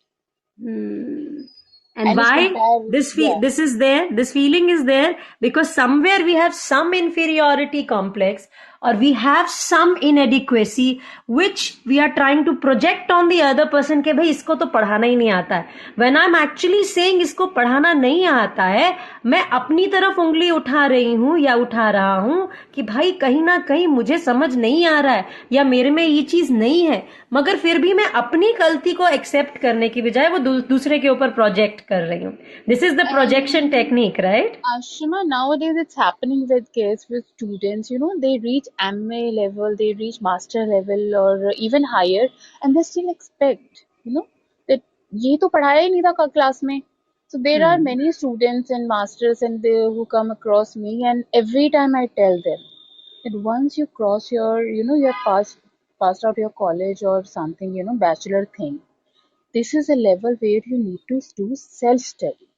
and and इस why कंपेयर या this is there, this feeling is there because somewhere we have some inferiority complex or we have some inadequacy which we are trying to project on the other person के भाई इसको तो पढ़ाना ही नहीं आता है. when I'm actually saying इसको पढ़ाना नहीं आता है, मैं अपनी तरफ उंगली उठा रही हूँ या उठा रहा हूँ कि भाई कहीं ना कहीं मुझे समझ नहीं आ रहा है या मेरे में ये चीज नहीं है, मगर फिर भी मैं अपनी गलती को एक्सेप्ट करने की बजाय वो दूसरे के ऊपर प्रोजेक्ट कर रही हूँ. This is the projection And technique, right? Ashima, nowadays it's happening with kids, with students, they reach MA level, they reach master level or even higher, and they still expect, that ये तो पढ़ाया ही नहीं था class में. So there are many students and masters and they who come across me, and every time I tell them that once you cross you have passed out your college or something, bachelor thing, this is a level where you need to do self-study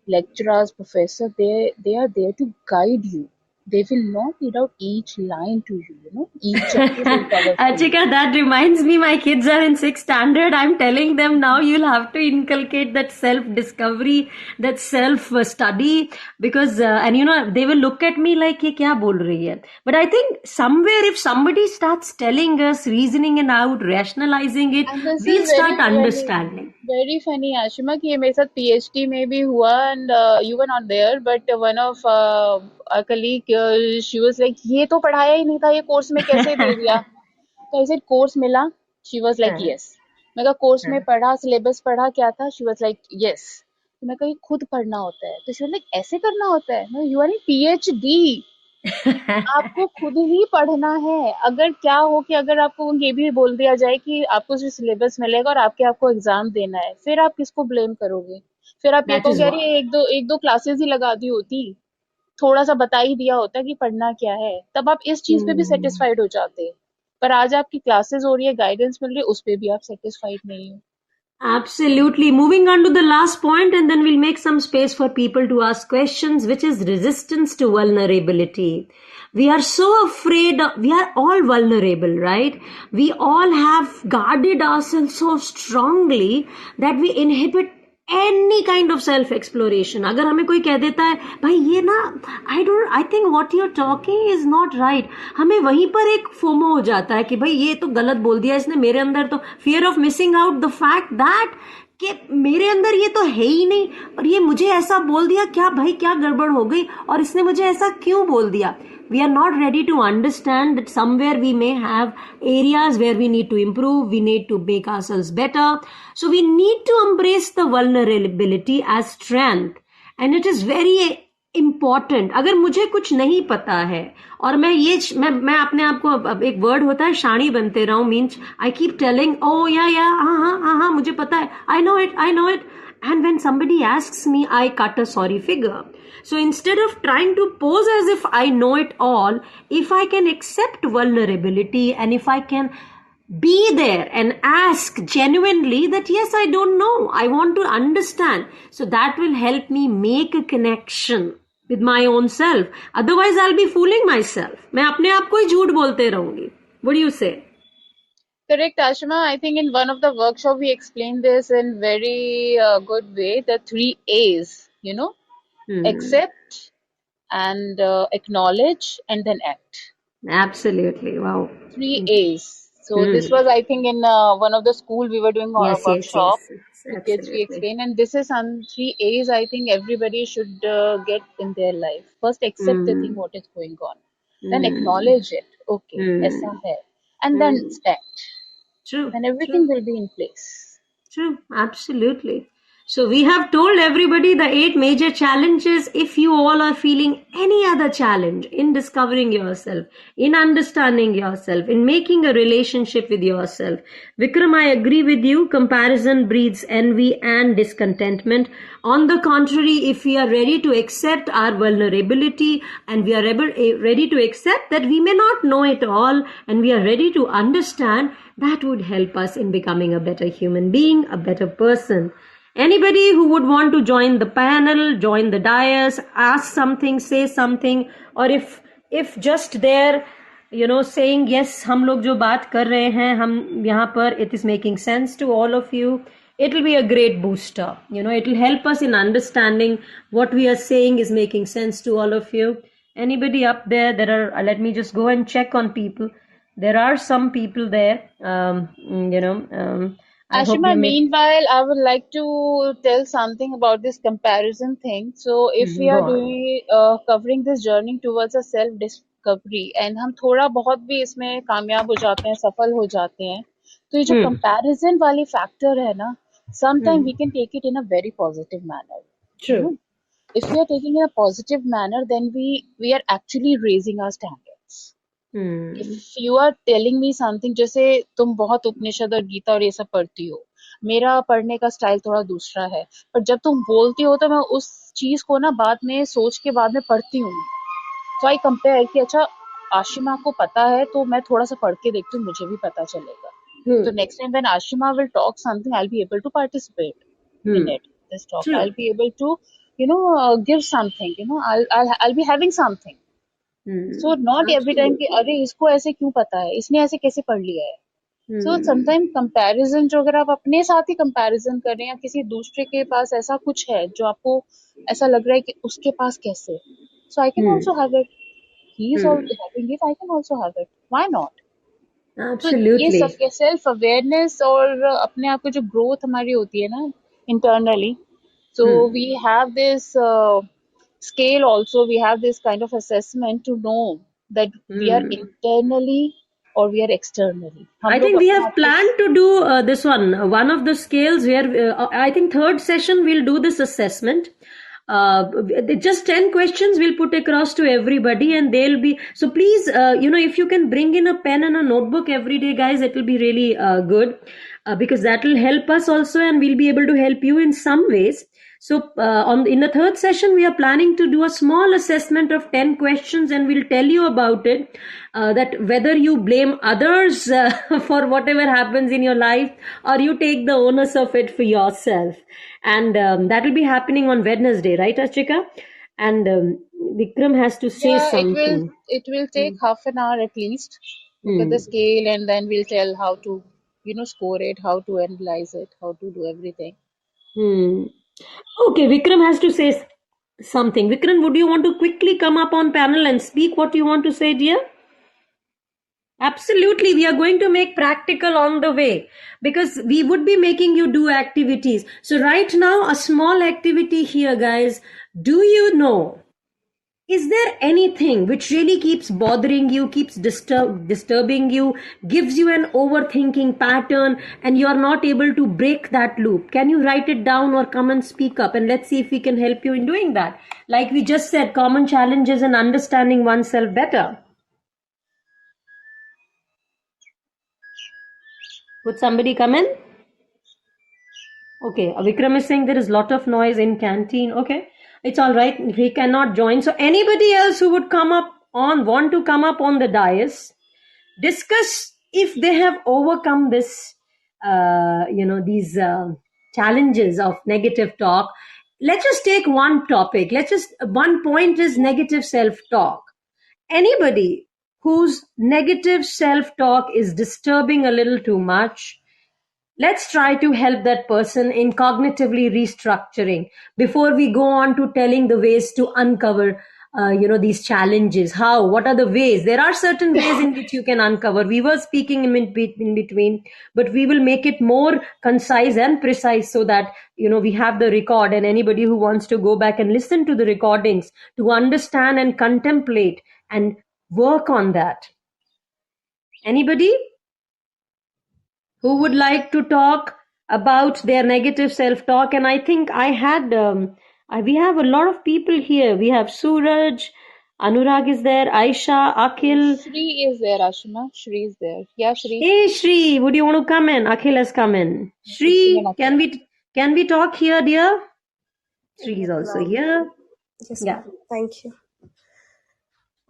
lecturers, professor, they are there to guide you. They will not read out each line to you, each chapter they'll cover for you. Achika, that reminds me, my kids are in sixth standard. I'm telling them now you'll have to inculcate that self discovery, that self study, because and they will look at me like ये क्या बोल रही है. But I think somewhere if somebody starts telling us, reasoning it out, rationalizing it, And this we'll is very, start very, understanding. very funny, Ashima, कि ये मेरे साथ PhD में भी हुआ and you were not there, but one of our colleague, she was like, ये तो पढ़ाया ही नहीं था, ये कोर्स में कैसे दे दिया? तो I said, कोर्स मिला? She was like, हाँ, yes. मैं कहा कोर्स में हाँ. पढ़ा, सिलेबस पढ़ा क्या था? She was like, yes. तो मैं कहा खुद पढ़ना होता है. तो she was like, ऐसे करना होता है? No, you are in PhD. आपको खुद ही पढ़ना है अगर क्या हो कि अगर आपको ये भी बोल दिया जाए कि आपको सिर्फ सिलेबस मिलेगा और आपको एग्जाम देना है फिर आप किसको ब्लेम करोगे फिर आप ये That is कहोगे what. अरे एक दो क्लासेस ही लगा दी होती थोड़ा सा बता ही दिया होता कि पढ़ना क्या है तब आप इस चीज पे भी सेटिस्फाइड हो जाते पर आज आपकी क्लासेस हो रही है गाइडेंस मिल रही है उस पे भी आप सेटिस्फाइड नहीं हो Absolutely. Moving on to the last point, and then we'll make some space for people to ask questions, which is resistance to vulnerability. We are so afraid, we are all vulnerable, right? We all have guarded ourselves so strongly that we inhibit any kind of self exploration. अगर हमें कोई कह देता है भाई ये ना, I think what you are talking is not right, हमें वहीं पर एक फोमो हो जाता है कि भाई ये तो गलत बोल दिया इसने, मेरे अंदर तो fear of missing out the fact that कि मेरे अंदर ये तो है ही नहीं, और ये मुझे ऐसा बोल दिया, क्या भाई क्या गड़बड़ हो गई, और इसने मुझे ऐसा क्यों बोल दिया. We are not ready to understand that somewhere we may have areas where we need to improve, we need to make ourselves better. So we need to embrace the vulnerability as strength. And it is very important. अगर मुझे कुछ नहीं पता है और मैं अपने आप को, अब एक वर्ड होता है शाणी बनते रहूं, means I keep telling oh या हाँ हाँ हाँ हाँ मुझे पता है, I know it. And when somebody asks me, I cut a sorry figure. So instead of trying to pose as if I know it all, if I can accept vulnerability and if I can be there and ask genuinely that yes, I don't know, I want to understand, so that will help me make a connection with my own self. Otherwise I'll be fooling myself. मैं अपने आप को ही झूठ बोलते रहूंगी. What do you say? Correct, Ashma. I think in one of the workshop we explained this in very good way. The three A's, Hmm. accept and acknowledge and then act. Absolutely. Wow. Three A's. So this Hmm. was, I think, in one of the school we were doing a Yes, workshop yes, to kids. We absolutely. explained, and this is some three A's. I think everybody should get in their life. First, accept the thing Hmm. what is going on. Then Hmm. acknowledge it. Okay, Hmm. ऐसा है. And then Hmm. act. True, Then everything true. will be in place. True, absolutely. So we have told everybody the 8 major challenges. If you all are feeling any other challenge in discovering yourself, in understanding yourself, in making a relationship with yourself, Vikram, I agree with you. Comparison breeds envy and discontentment. On the contrary, if we are ready to accept our vulnerability and we are ready to accept that we may not know it all and we are ready to understand, that would help us in becoming a better human being, a better person. Anybody who would want to join the panel, join the dais, ask something, say something, or if just there, saying yes, हम लोग जो बात कर रहे हैं हम यहाँ पर, it is making sense to all of you, it will be a great booster. It will help us in understanding what we are saying is making sense to all of you. Anybody up there? There are, let me just go and check on people. There are some people there. I hope Ashima, you make. meanwhile, I would like to tell something about this comparison thing. So, if we Go are on. doing covering this journey towards a self discovery, and हम थोड़ा बहुत भी इसमें कामयाब हो जाते हैं, सफल हो जाते हैं, तो ये जो Hmm. comparison वाली factor है ना, sometimes Hmm. we can take it in a very positive manner. You True. know, if we are taking it in a positive manner, then we are actually raising our standards. If Hmm. You are telling me something, जैसे तुम बहुत उपनिषद और गीता और ये सब पढ़ती हो, मेरा पढ़ने का स्टाइल थोड़ा दूसरा है, पर जब तुम बोलती हो तो मैं उस चीज को ना बाद में सोच के बाद में पढ़ती हूँ. तो आई कंपेयर कि अच्छा, आशिमा को पता है तो मैं थोड़ा सा पढ़ के देखती हूँ, मुझे भी पता चलेगा. तो Hmm. Next time when Ashima will talk something, I will be able to participate Hmm. in it, this talk. True. I'll be able to, give something, I'll be having something. Hmm. So not every time कि Absolutely. अरे इसको ऐसे क्यों पता है, इसने ऐसे कैसे पढ़ लिया है. सो Hmm. समटाइम कंपैरिजन, जो अगर आप अपने साथ ही कंपैरिजन कर रहे हैं या किसी दूसरे के पास ऐसा कुछ है जो आपको ऐसा लग रहा है कि उसके पास कैसे, so I can Hmm. Also have it, he is Hmm. Having it, I can also have it, why not. तो ये Absolutely. सब सेल्फ अवेयरनेस और अपने आप को जो ग्रोथ हमारी होती है ना internally, so Hmm. we have this scale also, we have this kind of assessment to know that we are Hmm. internally or we are externally. I हम think लोग we अपने have आप को. planned to do this one. One of the scales where I think third session we'll do this assessment. Just 10 questions we'll put across to everybody, and they'll be. So please, if you can bring in a pen and a notebook every day, guys, it will be really good, because that will help us also, and we'll be able to help you in some ways. So on in the third session, we are planning to do a small assessment of 10 questions, and we'll tell you about it. That whether you blame others for whatever happens in your life, or you take the onus of it for yourself. And that will be happening on Wednesday, right, Achika? And Vikram has to say Yeah, something. it will take half an hour at least. Look at the Hmm. scale and then we'll tell how to, score it, how to analyze it, how to do everything. Hmm. Okay, Vikram has to say something. Vikram, would you want to quickly come up on panel and speak what you want to say, dear? Absolutely, we are going to make practical on the way because we would be making you do activities. So, right now, a small activity here, guys. Do you know? Is there anything which really keeps bothering you, keeps disturbing you, gives you an overthinking pattern, and you are not able to break that loop? Can you write it down or come and speak up? And let's see if we can help you in doing that. Like we just said, common challenges and understanding oneself better. Would somebody come in? Okay, Vikram is saying there is lot of noise in canteen. Okay, it's all right. He cannot join. So anybody else who would want to come up on the dais, discuss if they have overcome this, these challenges of negative talk. Let's just take one topic. One point is negative self-talk. Anybody whose negative self-talk is disturbing a little too much, let's try to help that person in cognitively restructuring before we go on to telling the ways to uncover these challenges. How, what are the ways? There are certain ways in which you can uncover. We were speaking in between, but we will make it more concise and precise so that we have the record, and anybody who wants to go back and listen to the recordings to understand and contemplate and work on that. Anybody who would like to talk about their negative self-talk? And I think we have a lot of people here. We have Suraj, Anurag is there, Aisha, Akhil. Shri is there, Ashima. Shri is there. Yeah, Shri. Hey Shri, would you want to come in? Akhil has come in. Shri, Even can Akhil. we talk here, dear? Shri is Yes, also ma'am. here. Yes, Yeah. ma'am. Thank you.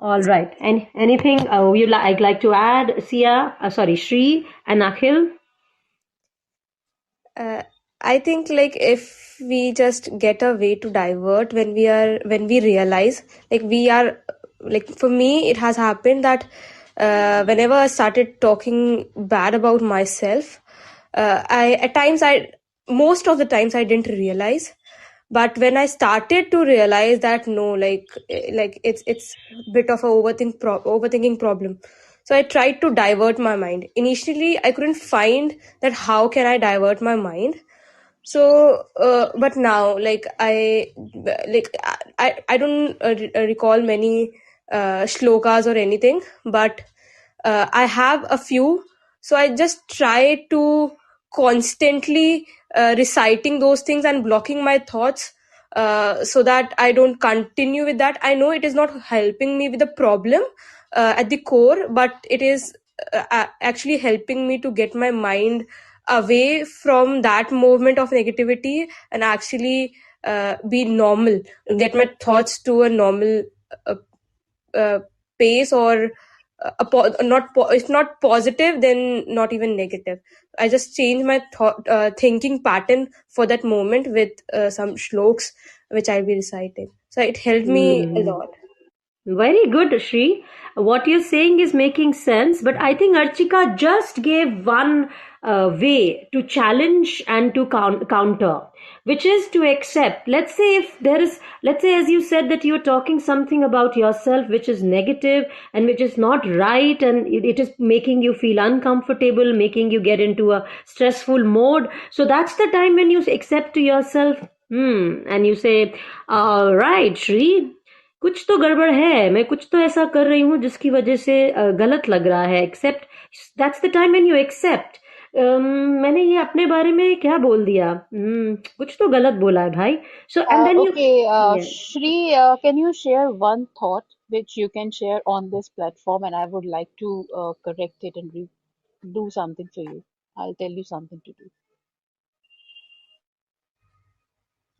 All right. And anything I'd like to add, Shri and Akhil? Uh, I think like if we just get a way to divert when we realize like we are like for me it has happened that whenever I started talking bad about myself, I at times I most of the times I didn't realize, but when I started to realize that no, like it's a bit of a overthinking problem. So I tried to divert my mind. Initially I couldn't find that how can I divert my mind. So but now I don't recall many shlokas or anything, but I have a few. So I just try to constantly reciting those things and blocking my thoughts, so that I don't continue with that. I know it is not helping me with the problem at the core, but it is actually helping me to get my mind away from that movement of negativity and actually be normal, get my thoughts to a normal uh, uh, pace, or if not positive then not even negative. I just change my thinking pattern for that moment with some shloks which I'll be reciting, so it helped me a Hmm. lot. Very good, Shri. What you're saying is making sense, but I think Archika just gave one way to challenge and to counter, which is to accept. Let's say, as you said, that you're talking something about yourself which is negative and which is not right, and it is making you feel uncomfortable, making you get into a stressful mode. So that's the time when you accept to yourself, and you say, all right, Shri, कुछ तो गड़बड़ है, मैं कुछ तो ऐसा कर रही हूँ जिसकी वजह से गलत लग रहा है. Accept, that's the time when you accept. मैंने ये अपने बारे में क्या बोल दिया, कुछ तो गलत बोला है भाई. So and then you. Okay, Shri, can you share one thought which you can share on this platform, and I would like to correct it and re do something for you. I'll tell you something to do.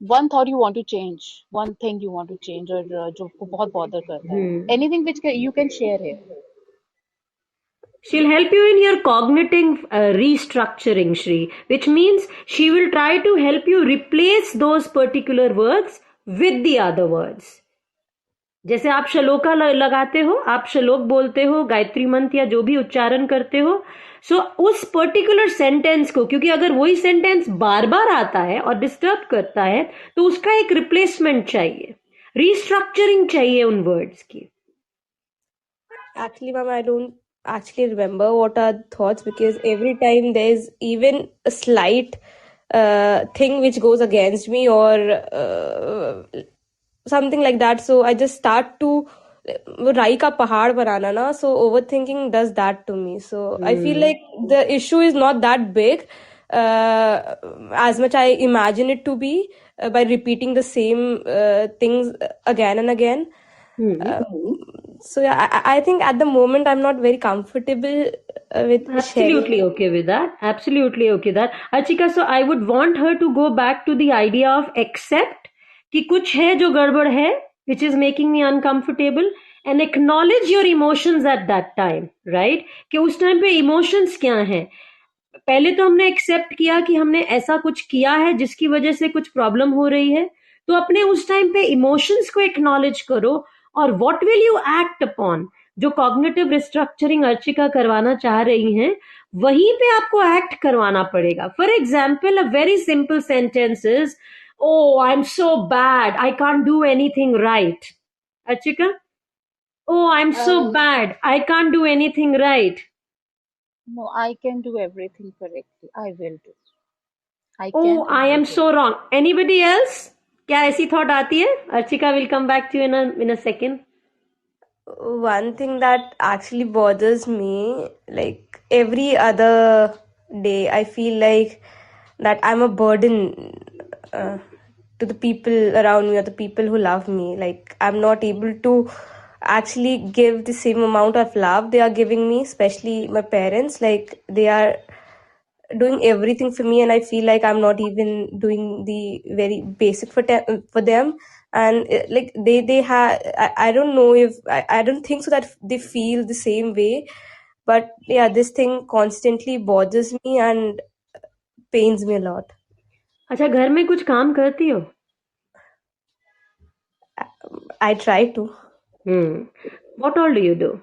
One thought you want to change, one thing you want to change, or जो आपको बहुत bother करता है. Anything which you can share here. She'll help you in your cognitive restructuring, Shri, which means she will try to help you replace those particular words with the other words. जैसे आप श्लोका लगाते हो, आप श्लोक बोलते हो, गायत्री मंत्र या जो भी उच्चारण करते हो, सो उस पर्टिकुलर सेंटेंस को, क्योंकि अगर वही सेंटेंस बार बार आता है और डिस्टर्ब करता है, तो उसका एक रिप्लेसमेंट चाहिए, रीस्ट्रक्चरिंग चाहिए उन वर्ड्स की. Actually, ma'am, I don't actually remember what are the thoughts, because every time there's even a slight thing which goes against me, or something like that. So I just start to राई का पहाड़ बनाना ना. So overthinking does that to me. So I feel like the issue is not that big, as much I imagine it to be, by repeating the same things again and again. Hmm. So yeah, I think at the moment I'm not very comfortable with sharing. Absolutely okay with that. Absolutely okay that. Achika, so I would want her to go back to the idea of accept कि कुछ है जो गड़बड़ है, which is making me uncomfortable, and acknowledge your emotions at that time, right? कि उस time पे emotions क्या हैं. पहले तो हमने एक्सेप्ट किया कि हमने ऐसा कुछ किया है जिसकी वजह से कुछ प्रॉब्लम हो रही है, तो अपने उस टाइम पे इमोशंस को एक्नॉलेज करो, और what will you act upon. जो कॉग्निटिव रिस्ट्रक्चरिंग अर्चिका करवाना चाह रही हैं, वहीं पे आपको एक्ट करवाना पड़ेगा. For example, a very simple sentence is, oh I am so bad, I can't do anything right. Archika, oh I am so Uh, bad, I can't do anything right. no, I can do everything correctly. I will do. I Oh, can and I I am will. so wrong. Anybody else? क्या ऐसी thought आती है? Archika will come back to you in a second. One thing that actually bothers me, like every other day, I feel like that I'm a burden to the people around me, or the people who love me. Like I'm not able to actually give the same amount of love they are giving me, especially my parents. Like they are doing everything for me, and I feel like I'm not even doing the very basic for them. And like they have, I don't know if I don't think so that they feel the same way. But yeah, this thing constantly bothers me and pains me a lot. अच्छा, घर में कुछ काम करती हो? I try to. Hmm. What all do you do?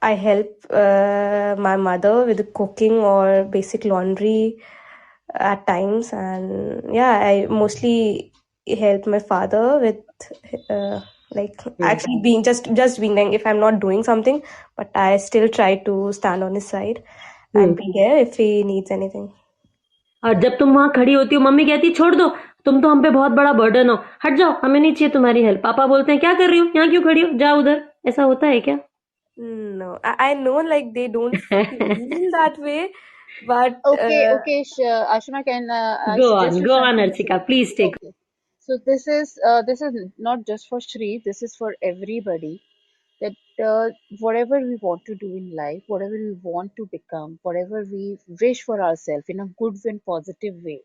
I help my mother with the cooking or basic laundry at times, and yeah, I mostly help my father with like Hmm. actually being just being like, if I'm not doing something, but I still try to stand on his side Hmm. and be there if he needs anything. और जब तुम वहां खड़ी होती हो, mummy कहती छोड़ दो, तुम तो हम पे बहुत बड़ा बर्डन हो, हट जाओ, हमें नहीं चाहिए तुम्हारी हेल्प. पापा बोलते हैं क्या कर रही हो, यहाँ क्यों खड़ी हो, जाओ उधर. ऐसा होता है क्या? No, I know like they don't feel that way, but Okay, okay, sure. Ashma, can I suggest you go on, something? Archika, please take. Okay. So this is not just for Shri. This is for everybody. That whatever we want to do in life, whatever we want to become, whatever we wish for ourselves in a good and positive way.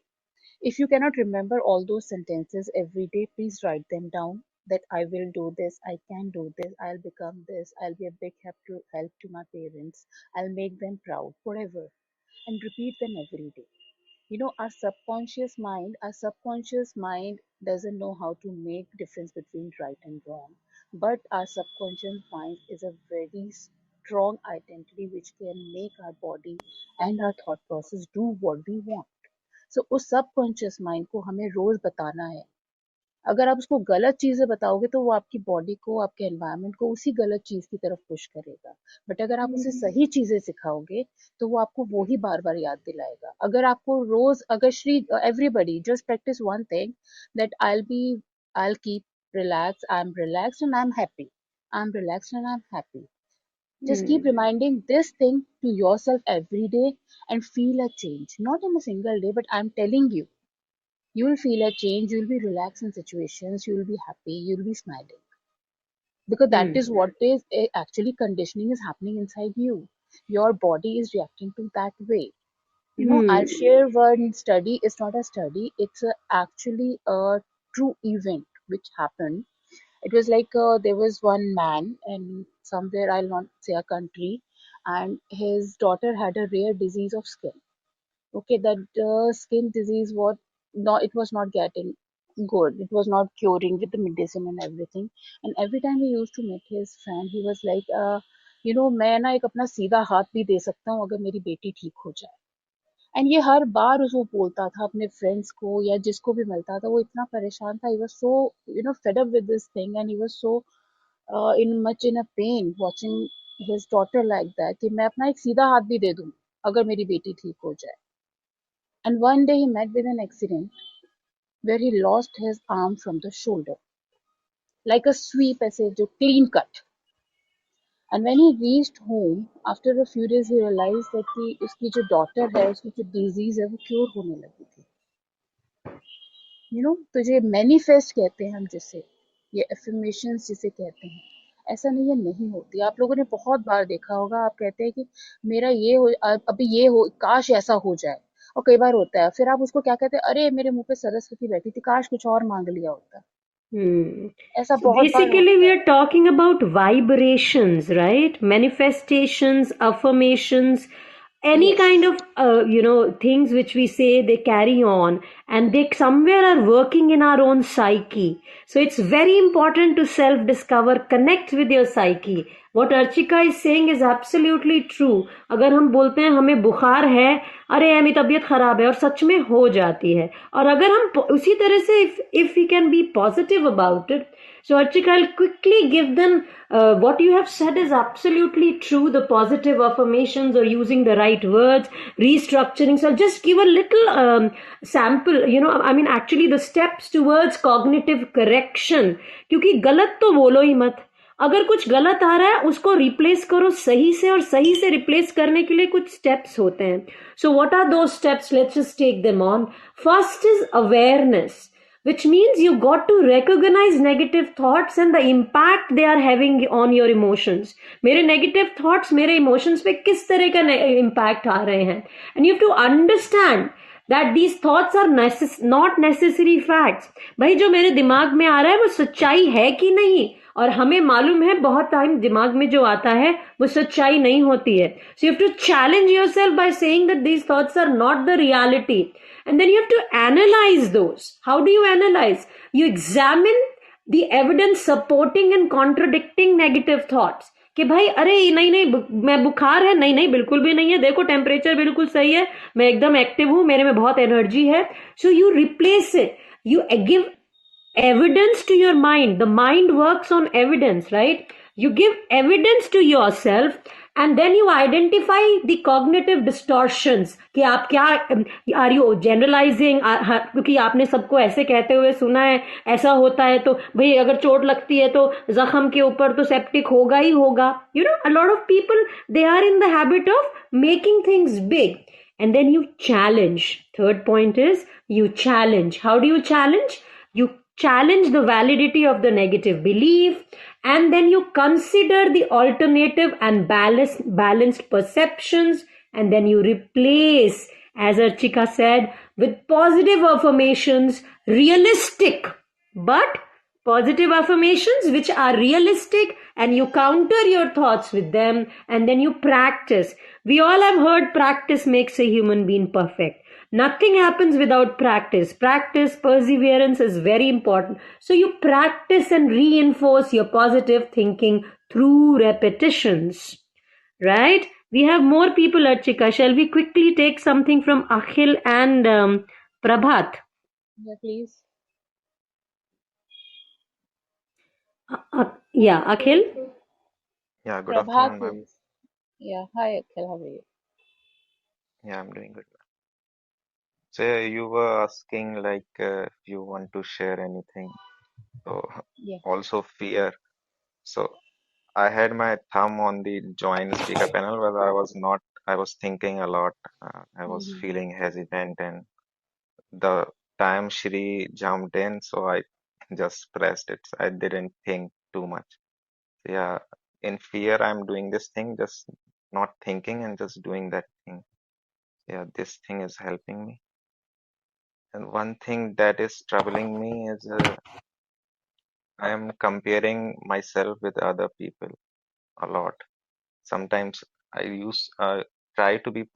If you cannot remember all those sentences every day, please write them down. That I will do this, I can do this, I'll become this, I'll be a big help to my parents, I'll make them proud, whatever, and repeat them every day. Our subconscious mind doesn't know how to make difference between right and wrong, but our subconscious mind is a very strong identity which can make our body and our thought process do what we want. So उस subconscious mind को हमें रोज बताना है. अगर आप उसको गलत चीजें बताओगे तो वो आपकी बॉडी को, आपके एनवायरनमेंट को उसी गलत चीज की तरफ पुश करेगा. बट अगर आप उसे सही चीजें सिखाओगे तो वो आपको वो ही बार बार याद दिलाएगा. अगर आपको रोज, अगर Shri everybody just practice one thing, that I keep relax and I am happy, I am relax and I am happy. Just keep Hmm. reminding this thing to yourself every day and feel a change. Not in a single day, but I'm telling you, you will feel a change. You'll be relaxed in situations. You'll be happy. You'll be smiling, because that Hmm. is what is actually conditioning is happening inside you. Your body is reacting to that way. I'll Hmm. share one study. It's not a study. It's actually a true event which happened. It was like there was one man, and somewhere, I'll not say a country, and his daughter had a rare disease of skin. Okay, that skin disease, what, no, it was not getting. good. It was not curing with the medicine and everything. And every time he used to meet his friend, he was like, मैं ना एक अपना सीधा हाथ भी दे सकता हूँ अगर मेरी बेटी ठीक हो जाए. एंड ये हर बार उसको बोलता था अपने फ्रेंड्स को या जिसको भी मिलता था. वो इतना परेशान था. He was so fed up with this thing, and he was so in much in a pain watching his daughter like that कि मैं अपना एक सीधा हाथ भी दे दूँ अगर मेरी बेटी ठीक हो जाए. And one day he met with an accident where he lost his arm from the shoulder, like a sweep ऐसे जो clean cut. And when he reached home, after a few days he realized that कि उसकी जो daughter है, उसकी जो disease है, वो cure होने लगी थी. तो ये मैनिफेस्ट कहते हैं हम जिसे, ये एफर्मेशंस जिसे कहते हैं, ऐसा नहीं है नहीं होती. आप लोगों ने बहुत बार देखा होगा, आप कहते हैं कि मेरा ये हो, अभी ये हो, काश ऐसा हो जाए. और कई बार होता है, फिर आप उसको क्या कहते हैं, अरे मेरे मुंह पे सरस्वती बैठी थी, काश कुछ और मांग लिया होता. Hmm. ऐसा So बहुत बार basically, होता we है. are talking about vibrations, right? Manifestations, affirmations, any yes. kind of things which we say, they carry on, and they somewhere are working in our own psyche. So it's very important to self discover, connect with your psyche. What Archika is saying is absolutely true. अगर हम बोलते हैं हमें बुखार है, अरे मेरी तबीयत खराब है, और सच में हो जाती है. और अगर हम उसी तरह से if we can be positive about it. So Archika, I'll quickly give them what you have said is absolutely true. The positive affirmations or using the right words, restructuring. So I'll just give a little sample. I mean, actually, the steps towards cognitive correction. क्योंकि गलत तो बोलो ही मत. अगर कुछ गलत आ रहा है उसको रिप्लेस करो सही से, और सही से रिप्लेस करने के लिए कुछ स्टेप्स होते हैं. सो व्हाट आर दो steps? Let's just take them on. First is awareness, which means you got to recognize negative thoughts and the impact they are having on your emotions. मेरे negative thoughts मेरे emotions पे किस तरह का impact आ रहे हैं, and you have to understand that these thoughts are not necessary facts. भाई जो मेरे दिमाग में आ रहा है वो सच्चाई है कि नहीं, और हमें मालूम है बहुत टाइम दिमाग में जो आता है वो सच्चाई नहीं होती है. So you have to challenge yourself by saying that these thoughts are not the reality. And then you have to analyze those. How do you analyze? You examine the evidence supporting and contradicting negative thoughts. कि भाई अरे नहीं नहीं मैं बुखार है, नहीं नहीं बिल्कुल भी नहीं है, देखो टेम्परेचर बिल्कुल सही है, मैं एकदम एक्टिव हूं, मेरे में बहुत एनर्जी है. So you replace it, you give evidence to your mind. The mind works on evidence, right? You give evidence to yourself, and then you identify the cognitive distortions कि आप क्या are you generalizing, क्योंकि आपने सबको ऐसे कहते हुए सुना है, ऐसा होता है तो भाई अगर चोट लगती है तो जख्म के ऊपर तो सेप्टिक होगा ही होगा. A lot of people, they are in the habit of making things big. And then you challenge. Third point is you challenge. How do you challenge? You challenge the validity of the negative belief, and then you consider the alternative and balanced perceptions, and then you replace, as Archika said, with positive affirmations, realistic, but positive affirmations which are realistic, and you counter your thoughts with them, and then you practice. We all have heard practice makes a human being perfect. Nothing happens without practice. Practice, perseverance is very important. So you practice and reinforce your positive thinking through repetitions. Right? We have more people, Archika. Shall we quickly take something from Akhil and Prabhat? Yeah, please. Yeah, Akhil? Yeah, good Prabhat afternoon, ma'am. is. Yeah, hi Akhil, how are you? Yeah, I'm doing good. So you were asking like if you want to share anything. So Yeah. also fear. So I had my thumb on the join speaker panel, but I was thinking a lot. I was Mm-hmm. feeling hesitant, and the time Shri jumped in, so I just pressed it. I didn't think too much. So yeah, in fear, I'm doing this thing, just not thinking and just doing that thing. Yeah, this thing is helping me. And one thing that is troubling me is I am comparing myself with other people a lot. Sometimes I try to be